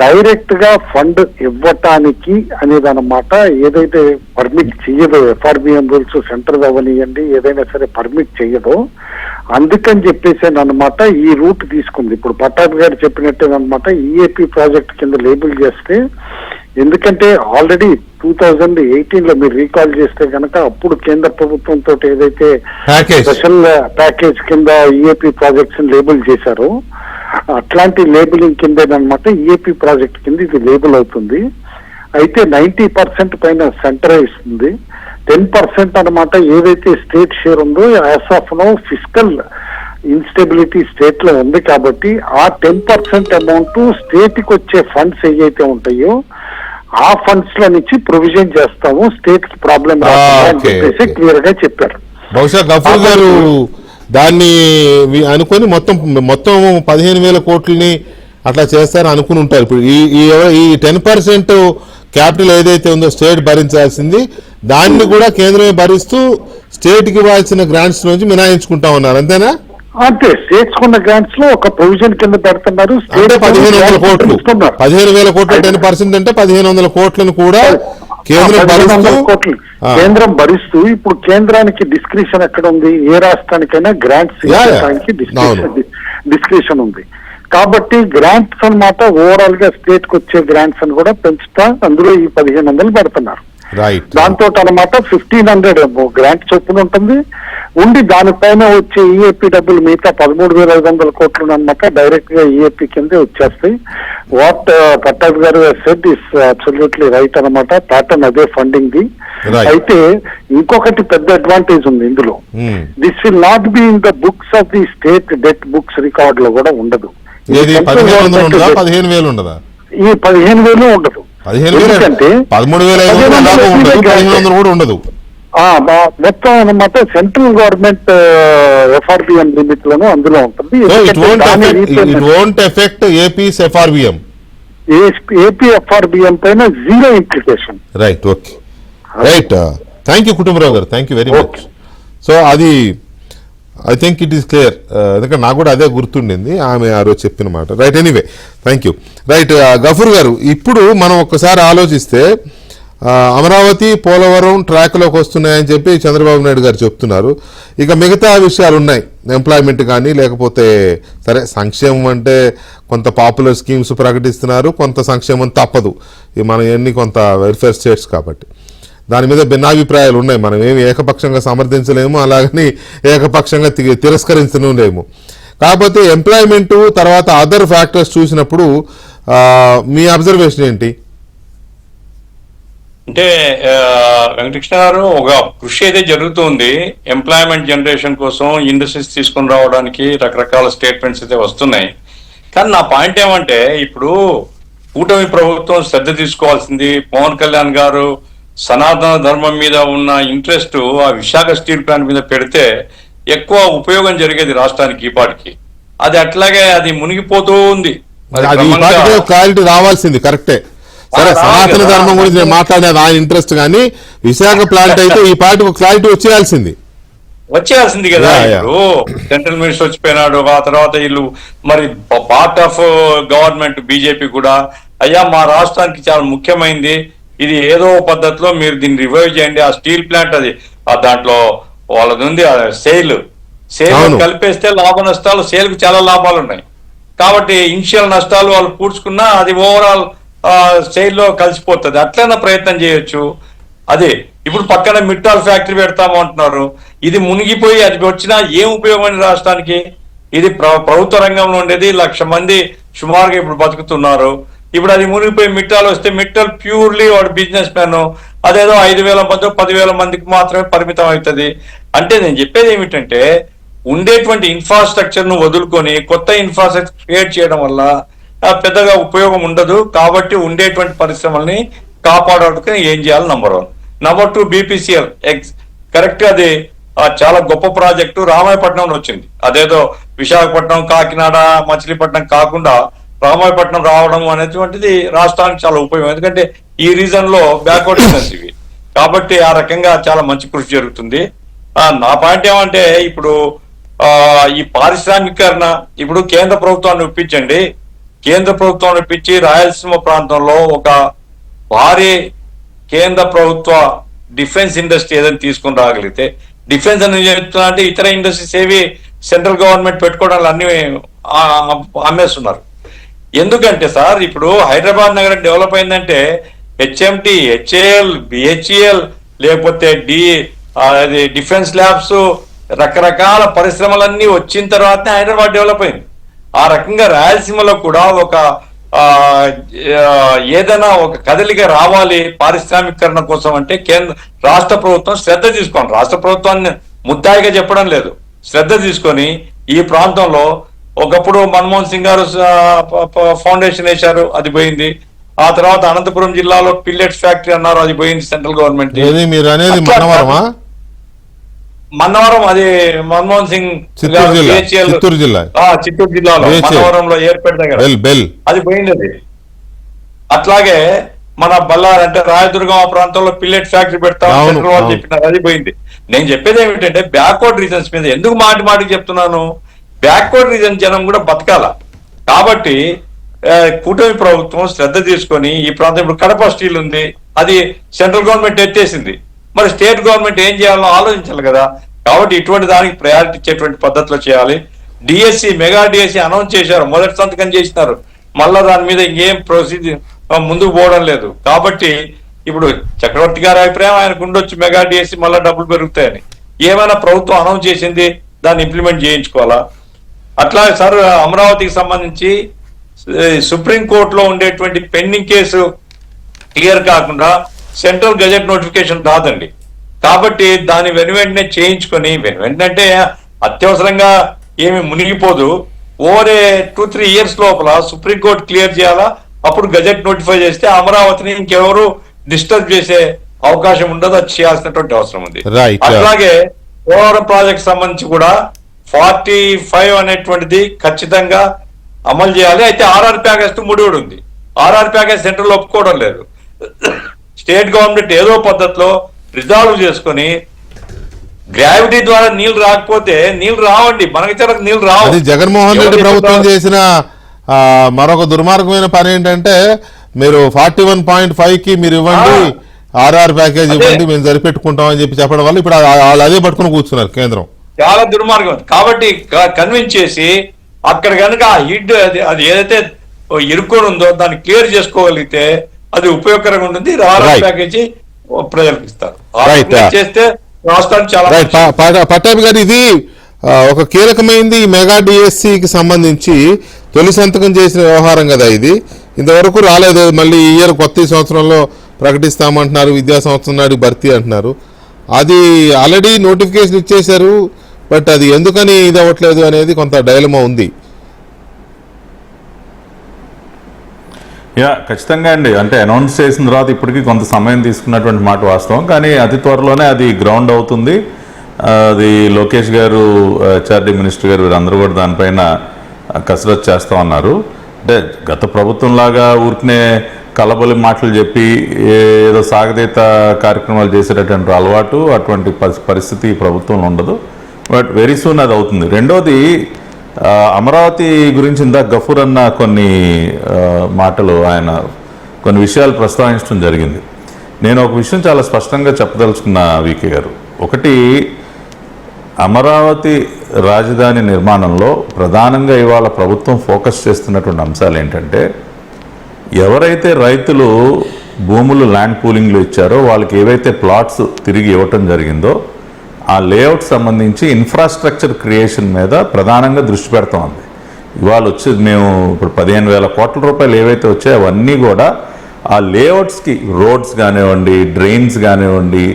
[SPEAKER 4] డైరెక్ట్ గా ఫండ్ ఇవ్వటానికి అనేది అన్నమాట ఏదైతే పర్మిట్ చేయదో, ఎఫ్ఆర్బిఎం రూల్స్ సెంటర్ అవనియండి ఏదైనా సరే పర్మిట్ చేయదో, అందుకని చెప్పేసి అన్నమాట ఈ రూట్ తీసుకుంది. ఇప్పుడు పట్టాభి గారు చెప్పినట్టేనమాట ఈఏపీ ప్రాజెక్ట్ కింద లేబుల్ చేస్తే, ఎందుకంటే ఆల్రెడీ 2018 లో మీరు రీకాల్ చేస్తే కనుక అప్పుడు కేంద్ర ప్రభుత్వంతో ఏదైతే స్పెషల్ ప్యాకేజ్ కింద ఈఏపీ ప్రాజెక్ట్స్ లేబుల్ చేశారో అట్లాంటి లేబులింగ్ కిందేనమాట ఈఏపీ ప్రాజెక్ట్ కింద ఇది లేబుల్ అవుతుంది. అయితే 90% పైన సెంటర్ ఇస్తుంది, 10% అన్నమాట ఏదైతే స్టేట్ షేర్ ఉందో as of now fiscal instability state లో ఉంది. కాబట్టి ఆ 10% అమౌంట్ స్టేట్ కి వచ్చే ఫండ్స్ ఏవైతే ఉంటాయో ఆ ఫండ్స్ లో నుంచి ప్రొవిజన్ చేస్తాము, స్టేట్ కి ప్రాబ్లం అని చెప్పేసి క్లియర్ గా చెప్పారు.
[SPEAKER 1] బహుశా గఫూర్ గారు దాన్ని అనుకొని మొత్తం 15,000 కోట్లని అట్లా చేస్తారని అనుకుని ఉంటారు. ఇప్పుడు ఈ 10% క్యాపిటల్ ఏదైతే ఉందో స్టేట్ భరించాల్సింది దాన్ని కూడా కేంద్రమే భరిస్తూ స్టేట్ కి ఇవ్వాల్సిన గ్రాంట్స్ నుంచి మినాయించుకుంటా ఉన్నారు, అంతేనా?
[SPEAKER 4] అంటే స్టేట్స్ కున్న గ్రాంట్స్ లో ఒక ప్రొవిజన్ కింద పెడుతున్నారు.
[SPEAKER 1] 15,000 కోట్లు 15,000 కోట్లు 10% అంటే 1,500 కోట్లను కూడా
[SPEAKER 4] కేంద్రం భరిస్తూ ఇప్పుడు కేంద్రానికి డిస్క్రిషన్ ఎక్కడ ఉంది? ఏ రాష్ట్రానికైనా గ్రాంట్స్ ఇవ్వడానికి డిస్క్రిషన్ ఉంది. కాబట్టి గ్రాంట్స్ అన్నమాట ఓవరాల్ గా స్టేట్ కి వచ్చే గ్రాంట్స్ అని కూడా పెంచుతా అందులో ఈ 1,500 పెడుతున్నారు. దాంతో అన్నమాట 1,500 గ్రాంట్ చొప్పున ఉంటుంది ఉండి దానిపైన వచ్చే ఈఏపీ డబ్బులు మిగతా 13,500 కోట్లు అన్నమాట డైరెక్ట్ గా ఈఏపీ కిందే వచ్చేస్తాయి. వాట్ పట్టాభి గారు సెడ్ ఇస్ అబ్సల్యూట్లీ రైట్ అన్నమాట, ప్యాటర్న్ అదే ఫండింగ్ ది. అయితే ఇంకొకటి పెద్ద అడ్వాంటేజ్ ఉంది ఇందులో, this will not be in the books of the state debt books record లో కూడా ఉండదు. ఈ 15,000 ఉండదు, ఎందుకంటే
[SPEAKER 1] 13,500 ఉండదు.
[SPEAKER 4] మొత్తం అన్నమాట సెంట్రల్ గవర్నమెంట్ ఎఫ్ఆర్బిఎం లిమిట్ లోనూ అందులో ఉంటుంది. ఏపీ ఎఫ్ఆర్బిఎం పైన zero implication.
[SPEAKER 1] Right, okay, right. Thank you Kutumbarao గారు, thank you very much. So అది I think it is clear, ఎందుకంటే నాకు కూడా అదే గుర్తుండింది ఆమె ఆ రోజు చెప్పిన మాట. Right, anyway thank you. Right, Gafoor గారు, ఇప్పుడు మనం ఒక్కసారి ఆలోచిస్తే అమరావతి పోలవరం ట్రాక్లోకి వస్తున్నాయని చెప్పి చంద్రబాబు నాయుడు గారు చెప్తున్నారు. ఇక మిగతా విషయాలు ఉన్నాయి, ఎంప్లాయ్మెంట్ కానీ లేకపోతే సరే సంక్షేమం అంటే కొంత పాపులర్ స్కీమ్స్ ప్రకటిస్తున్నారు, కొంత సంక్షేమం తప్పదు, మనం ఎన్ని కొంత వెల్ఫేర్ స్టేట్స్ కాబట్టి దాని మీద భిన్నాభిప్రాయాలు ఉన్నాయి. మనం ఏమి ఏకపక్షంగా సమర్థించలేము, అలాగని ఏకపక్షంగా తిరస్కరించలేము. కాకపోతే ఎంప్లాయ్మెంట్ తర్వాత అదర్ ఫ్యాక్టర్స్ చూసినప్పుడు మీ అబ్జర్వేషన్ ఏంటి?
[SPEAKER 3] అంటే వెంకటకృష్ణ గారు, ఒక కృషి అయితే జరుగుతుంది ఎంప్లాయ్మెంట్ జనరేషన్ కోసం, ఇండస్ట్రీస్ తీసుకొని రావడానికి రకరకాల స్టేట్మెంట్స్ అయితే వస్తున్నాయి. కానీ నా పాయింట్ ఏమంటే, ఇప్పుడు కూటమి ప్రభుత్వం శ్రద్ధ తీసుకోవాల్సింది, పవన్ కళ్యాణ్ గారు సనాతన ధర్మం మీద ఉన్న ఇంట్రెస్ట్ ఆ విశాఖ స్టీల్ ప్లాంట్ మీద పెడితే ఎక్కువ ఉపయోగం జరిగేది రాష్ట్రానికి ఈ పాటికి. అది అట్లాగే అది మునిగిపోతూ ఉంది.
[SPEAKER 1] క్లారిటీ రావాల్సింది కరెక్టే. సరే, సనాతన ధర్మం గురించి నేను మాట్లాడేది ఆ ఇంట్రెస్ట్, కానీ విశాఖ ప్లాంట్ అయితే ఈ పార్టీ క్లారిటీ
[SPEAKER 3] వచ్చేయాల్సింది కదా. ఇప్పుడు సెంట్రల్ మినిస్టర్ వచ్చిపోయినాడు, ఆ తర్వాత వీళ్ళు మరి పార్ట్ ఆఫ్ గవర్నమెంట్ బీజేపీ కూడా, అయ్యా మా రాష్ట్రానికి చాలా ముఖ్యమైనది ఇది, ఏదో పద్ధతిలో మీరు దీన్ని రివైవ్ చేయండి. ఆ స్టీల్ ప్లాంట్ అది దాంట్లో వాళ్ళది ఉంది సేల్ కలిపేస్తే లాభ నష్టాలు, సేల్ కు చాలా లాభాలు ఉన్నాయి కాబట్టి ఇనిషియల్ నష్టాలు వాళ్ళు పూడ్చుకున్నా అది ఓవరాల్ సేల్ లో కలిసిపోతుంది. అట్లైనా ప్రయత్నం చేయొచ్చు. అదే ఇప్పుడు పక్కన మిట్టాల్ ఫ్యాక్టరీ పెడతాము అంటున్నారు. ఇది మునిగిపోయి అది వచ్చినా ఏం ఉపయోగం రాష్ట్రానికి? ఇది ప్రభుత్వ రంగంలో ఉండేది 1,00,000 మంది సుమారుగా ఇప్పుడు బతుకుతున్నారు. ఇప్పుడు అది మునిగిపోయి మిట్టాల్ వస్తే, మిట్టాల్ ప్యూర్లీ వాడు బిజినెస్ మ్యాన్, అదేదో 5,000 మంది 10,000 మందికి మాత్రమే పరిమితం అవుతుంది. అంటే నేను చెప్పేది ఏమిటంటే, ఉండేటువంటి ఇన్ఫ్రాస్ట్రక్చర్ ను వదులుకొని కొత్త ఇన్ఫ్రాస్ట్రక్చర్ క్రియేట్ చేయడం వల్ల పెద్దగా ఉపయోగం ఉండదు. కాబట్టి ఉండేటువంటి పరిశ్రమల్ని కాపాడడానికి ఏం చేయాలి? నంబర్ 1. నంబర్ 2, బీపీసీఎల్ కరెక్ట్, అది చాలా గొప్ప ప్రాజెక్టు రామాయపట్నంలో వచ్చింది. అదేదో విశాఖపట్నం, కాకినాడ, మచిలీపట్నం కాకుండా రామాయపట్నం రావడం అనేటువంటిది రాష్ట్రానికి చాలా ఉపయోగం. ఎందుకంటే ఈ రీజన్ లో బ్యాక్వర్డ్ రీజన్స్ ఇవి. కాబట్టి ఆ రకంగా చాలా మంచి కృషి జరుగుతుంది. నా పాయింట్ ఏమంటే, ఇప్పుడు ఈ పారిశ్రామికీకరణ ఇప్పుడు కేంద్ర ప్రభుత్వాన్ని ఒప్పించండి. కేంద్ర ప్రభుత్వాన్ని ఒప్పించి రాయలసీమ ప్రాంతంలో ఒక భారీ కేంద్ర ప్రభుత్వ డిఫెన్స్ ఇండస్ట్రీ ఏదైనా తీసుకుని రాగలిగితే, డిఫెన్స్ అని చెప్తున్నా అంటే ఇతర ఇండస్ట్రీస్ ఏవి సెంట్రల్ గవర్నమెంట్ పెట్టుకోవడానికి అన్ని అమ్మేస్తున్నారు. ఎందుకంటే సార్, ఇప్పుడు హైదరాబాద్ నగరం డెవలప్ అయిందంటే హెచ్ఎంటి, హెచ్ఏఎల్, బిహెచ్ఈఎల్, లేకపోతే డిఫెన్స్ ల్యాబ్స్, రకరకాల పరిశ్రమలన్నీ వచ్చిన తర్వాతనే హైదరాబాద్ డెవలప్ అయింది. ఆ రకంగా రాయలసీమలో కూడా ఒక ఏదైనా ఒక కదలిక రావాలి పారిశ్రామికీకరణ కోసం అంటే రాష్ట్ర ప్రభుత్వం శ్రద్ధ తీసుకోండి. రాష్ట్ర ప్రభుత్వాన్ని ముద్దాయిగా చెప్పడం లేదు, శ్రద్ధ తీసుకొని ఈ ప్రాంతంలో ఒకప్పుడు మన్మోహన్ సింగ్ గారు ఫౌండేషన్ వేశారు, అది పోయింది. ఆ తర్వాత అనంతపురం జిల్లాలో పిల్లెట్స్ ఫ్యాక్టరీ అన్నారు, అది పోయింది సెంట్రల్ గవర్నమెంట్. మన్నవరం, అది మన్మోహన్ సింగ్
[SPEAKER 1] చిత్తూరు
[SPEAKER 3] జిల్లాలో మన్నవరంలో ఏర్పేట దగ్గర అది పోయింది. అది అట్లాగే మన బళ్ళారి అంటే రాయదుర్గం ఆ ప్రాంతంలో పిల్లెట్ ఫ్యాక్టరీ పెడతాం సెంట్రల్ వాళ్ళు చెప్పినారు, అది పోయింది. నేను చెప్పేది ఏమిటంటే, బ్యాక్వర్డ్ రీజన్స్ మీద ఎందుకు మాటికి చెప్తున్నాను, బ్యాక్వర్డ్ రీజన్ జనం కూడా బతకాల. కాబట్టి కూటమి ప్రభుత్వం శ్రద్ధ తీసుకొని ఈ ప్రాంతం, ఇప్పుడు కడప స్టీల్ ఉంది, అది సెంట్రల్ గవర్నమెంట్ ఎత్తేసింది, మరి స్టేట్ గవర్నమెంట్ ఏం చేయాలో ఆలోచించాలి కదా. కాబట్టి ఇటువంటి దానికి ప్రయారిటీ ఇచ్చేటువంటి పద్ధతిలో చేయాలి. డిఎస్సి, మెగా డిఎస్సి అనౌన్స్ చేశారు, మొదటి సంతకం చేసినారు, మళ్ళా దాని మీద ఇంకేం ప్రొసీజర్ ముందుకు పోవడం లేదు. కాబట్టి ఇప్పుడు చక్రవర్తి గారి అభిప్రాయం ఆయనకు ఉండొచ్చు, మెగా డిఎస్సి మళ్ళా డబ్బులు పెరుగుతాయని. ఏమైనా ప్రభుత్వం అనౌన్స్ చేసింది, దాన్ని ఇంప్లిమెంట్ చేయించుకోవాలా. అట్లా సార్, అమరావతికి సంబంధించి సుప్రీంకోర్టులో ఉండేటువంటి పెండింగ్ కేసు క్లియర్ కాకుండా సెంట్రల్ గజెట్ నోటిఫికేషన్ రాదండి. కాబట్టి దాన్ని వెంటనే చేయించుకొని, వెంటనే అత్యవసరంగా ఏమి మునిగిపోదు, ఓవర్ 2-3 years లోపల సుప్రీంకోర్టు క్లియర్ చేయాలా. అప్పుడు గజెట్ నోటిఫై చేస్తే అమరావతిని ఇంకెవరు డిస్టర్బ్ చేసే అవకాశం ఉండదు, అది చేయాల్సినటువంటి అవసరం ఉంది. అట్లాగే పోలవరం ప్రాజెక్ట్ సంబంధించి కూడా 45 అనేటువంటిది ఖచ్చితంగా అమలు చేయాలి. అయితే ఆర్ఆర్ ప్యాకేజ్ తో ముడిపడి ఉంది. ఆర్ఆర్ ప్యాకేజ్ సెంట్రల్ ఒప్పుకోవడం లేదు. స్టేట్ గవర్నమెంట్ ఏదో పద్ధతిలో రిజాల్వ్ చేసుకొని, గ్రావిటీ ద్వారా నీళ్లు రాకపోతే నీళ్లు రావండి, మనకి నీళ్లు రావు.
[SPEAKER 1] జగన్మోహన్ రెడ్డి ప్రభుత్వం చేసిన మరొక దుర్మార్గమైన పని ఏంటంటే, మీరు 41.5కి మీరు ఇవ్వండి, ఆర్ఆర్ ప్యాకేజ్ ఇవ్వండి, మేము సరిపెట్టుకుంటామని చెప్పడం వల్ల ఇప్పుడు వాళ్ళు అదే పట్టుకుని కూర్చున్నారు కేంద్రం.
[SPEAKER 3] చాలా దుర్మార్గం. కాబట్టి కన్విన్స్ చేసి అక్కడ కనుక ఆ హిడ్ అది ఏదైతే ఇరుక్కొని ఉందో దాన్ని క్లియర్ చేసుకోగలిగితే అది ఉపయోగకరంగా ఉంటుంది. ఆర్ఆర్ ప్యాకేజీ ప్రజలకు ఇస్తారు, చేస్తే రాష్ట్రానికి చాలా.
[SPEAKER 1] పట్టాభి గారు, ఇది ఒక కీలకమైంది మెగా డిఎస్సికి సంబంధించి తొలి సంతకం చేసిన వ్యవహారం కదా ఇది, ఇంతవరకు రాలేదు. మళ్ళీ ఈ ఇయర్ కొత్త సంవత్సరంలో ప్రకటిస్తామంటున్నారు, విద్యా సంవత్సరం నాడు భర్తీ అంటున్నారు. అది ఆల్రెడీ నోటిఫికేషన్ ఇచ్చేశారు, బట్ అది ఎందుకని ఇది అవ్వట్లేదు అనేది కొంత డైలమా ఉంది.
[SPEAKER 2] యా, ఖచ్చితంగా అండి. అంటే అనౌన్స్ చేసిన తర్వాత ఇప్పటికీ కొంత సమయం తీసుకున్నటువంటి మాట వాస్తవం, కానీ అతి త్వరలోనే అది గ్రౌండ్ అవుతుంది. అది లోకేష్ గారు, హెచ్ఆర్డి మినిస్టర్ గారు వీరందరూ కూడా దానిపైన కసరత్తు చేస్తూ ఉన్నారు. అంటే గత ప్రభుత్వంలాగా ఊరికనే కలబొలి మాటలు చెప్పి ఏదో సాగదీత కార్యక్రమాలు చేసేటటువంటి అలవాటు, అటువంటి పరిస్థితి ఈ ప్రభుత్వంలో ఉండదు. బట్ వెరీ సూన్ అది అవుతుంది. రెండోది, అమరావతి గురించి ఇందాక గఫూర్ అన్న కొన్ని మాటలు, ఆయన కొన్ని విషయాలు ప్రస్తావించడం జరిగింది. నేను ఒక విషయం చాలా స్పష్టంగా చెప్పదలుచుకున్న వికే గారు. ఒకటి, అమరావతి రాజధాని నిర్మాణంలో ప్రధానంగా ఇవాళ ప్రభుత్వం ఫోకస్ చేస్తున్నటువంటి అంశాలు ఏంటంటే, ఎవరైతే రైతులు భూములు ల్యాండ్ పూలింగ్లో ఇచ్చారో వాళ్ళకి ఏవైతే ప్లాట్స్ తిరిగి ఇవ్వటం జరిగిందో ఆ లేఅవుట్ సంబంధించి ఇన్ఫ్రాస్ట్రక్చర్ క్రియేషన్ మీద ప్రధానంగా దృష్టి పెడతా ఉంది. ఇవాళ వచ్చేది మేము ఇప్పుడు 15,000 కోట్ల రూపాయలు ఏవైతే వచ్చాయో అవన్నీ కూడా ఆ లేఅవుట్స్కి, రోడ్స్ కానివ్వండి, డ్రైన్స్ కానివ్వండి,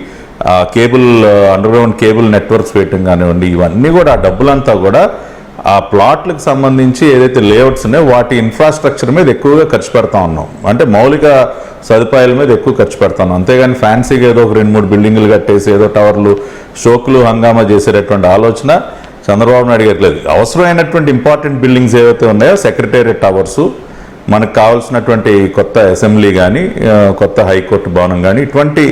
[SPEAKER 2] కేబుల్, అండర్గ్రౌండ్ కేబుల్ నెట్వర్క్స్ వేయటం కానివ్వండి, ఇవన్నీ కూడా ఆ డబ్బులంతా కూడా ఆ ప్లాట్లకు సంబంధించి ఏదైతే లేఅవుట్స్ ఉన్నాయో వాటి ఇన్ఫ్రాస్ట్రక్చర్ మీద ఎక్కువగా ఖర్చు పెడతా ఉన్నాం. అంటే మౌలిక సదుపాయాల మీద ఎక్కువ ఖర్చు పెడతాను. అంతేగాని ఫ్యాన్సీగా ఏదో ఒక 2-3 బిల్డింగ్లు కట్టేసి ఏదో టవర్లు, షోకులు, హంగామా చేసేటటువంటి ఆలోచన చంద్రబాబు నాయుడు గారికి లేదు. అవసరమైనటువంటి ఇంపార్టెంట్ బిల్డింగ్స్ ఏవైతే ఉన్నాయో, సెక్రటేరియట్ టవర్సు, మనకు కావాల్సినటువంటి కొత్త అసెంబ్లీ కానీ, కొత్త హైకోర్టు భవనం కానీ, ఇటువంటి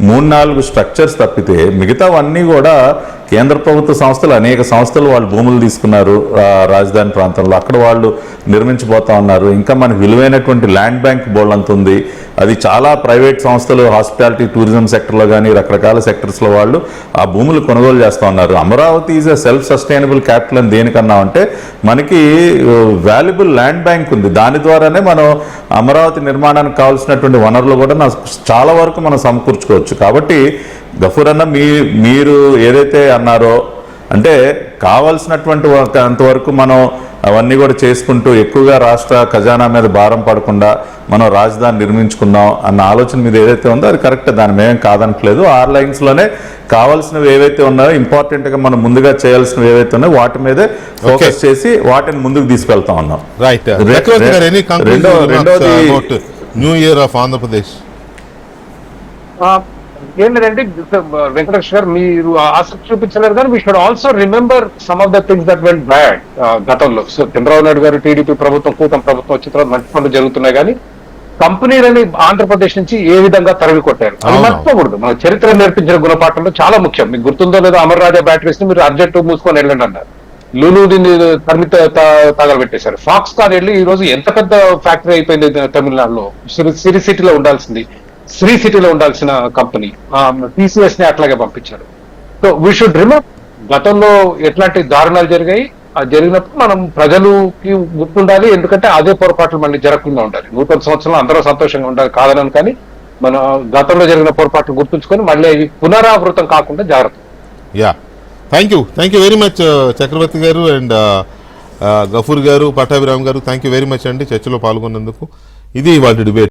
[SPEAKER 2] 3-4 స్ట్రక్చర్స్ తప్పితే మిగతావన్నీ కూడా కేంద్ర ప్రభుత్వ సంస్థలు, అనేక సంస్థలు వాళ్ళు భూములు తీసుకున్నారు రాజధాని ప్రాంతంలో, అక్కడ వాళ్ళు నిర్మించబోతా ఉన్నారు. ఇంకా మనకు విలువైనటువంటి ల్యాండ్ బ్యాంక్ బోల్డ్ అంత ఉంది. అది చాలా ప్రైవేట్ సంస్థలు, హాస్పిటాలిటీ, టూరిజం సెక్టర్లో కానీ రకరకాల సెక్టర్స్లో వాళ్ళు ఆ భూములు కొనుగోలు చేస్తూ ఉన్నారు. Amaravati is a self sustainable capital అని దేనికన్నా అంటే మనకి వాల్యుబుల్ ల్యాండ్ బ్యాంక్ ఉంది. దాని ద్వారానే మనం అమరావతి నిర్మాణానికి కావాల్సినటువంటి వనరులు కూడా చాలా వరకు మనం సమకూర్చుకోవచ్చు. కాబట్టి గఫూర్ అన్న, మీరు ఏదైతే అన్నారో, అంటే కావాల్సినటువంటి అంతవరకు మనం అవన్నీ కూడా చేసుకుంటూ ఎక్కువగా రాష్ట్ర ఖజానా మీద భారం పడకుండా మనం రాజధాని నిర్మించుకుందాం అన్న ఆలోచన మీద ఏదైతే ఉందో అది కరెక్ట్, దాని మేమేం కాదనట్లేదు. 6 లైన్స్లోనే కావాల్సినవి ఏవైతే ఉన్నాయో, ఇంపార్టెంట్గా మనం ముందుగా చేయాల్సినవి ఏవైతే ఉన్నాయో వాటి మీదే ఫోకస్ చేసి వాటిని ముందుకు తీసుకెళ్తా ఉన్నాం.
[SPEAKER 1] Right. New year of Andhra Pradesh
[SPEAKER 5] ఏంటంటే వెంకటేష్ గారు మీరు ఆసక్తి చూపించలేరు, కానీ we should also remember some of the things that went bad గతంలో. సో చంద్రబాబు నాయుడు గారు టీడీపీ ప్రభుత్వం, కూటమి ప్రభుత్వం వచ్చిన తర్వాత మంచి పనులు జరుగుతున్నాయి, కానీ కంపెనీలని ఆంధ్రప్రదేశ్ నుంచి ఏ విధంగా తరిమి కొట్టారు అది మర్చిపోకూడదు. మన చరిత్ర నేర్పించిన గుణపాఠంలో చాలా ముఖ్యం. మీకు గుర్తుందో లేదో, అమర్ రాజా బ్యాటరీస్ ని మీరు అర్జెంట్ మూసుకొని వెళ్ళండి అన్నారు. లూలు దీన్ని తరిమి తగలబెట్టేశారు. ఫాక్స్కాన్ వెళ్ళి ఈ రోజు ఎంత పెద్ద ఫ్యాక్టరీ అయిపోయింది తమిళనాడులో. సిరి సిటీలో ఉండాల్సింది శ్రీ సిటీలో ఉండాల్సిన కంపెనీ టీసీఎస్ ని అట్లాగే పంపించారు. సో వీ షుడ్ రిమెంబర్ గతంలో ఎట్లాంటి దారుణాలు జరిగాయి. అది జరిగినప్పుడు మనం ప్రజలకి గుర్తుండాలి, ఎందుకంటే అదే పొరపాట్లు మళ్ళీ జరగకుండా ఉండాలి. 100 సంవత్సరంలో అందరూ సంతోషంగా ఉండాలి కాదనను, కానీ మన గతంలో జరిగిన పొరపాట్లు గుర్తుంచుకొని మళ్ళీ అవి పునరావృతం కాకుండా జాగ్రత్త.
[SPEAKER 1] Yeah, thank you very much Chakravarthy గారు అండ్ గఫూర్ గారు, పట్టాభిరామ్ గారు, థ్యాంక్ యూ వెరీ మచ్ అండి చర్చలో పాల్గొన్నందుకు. ఇది వాళ్ళ డిబేట్.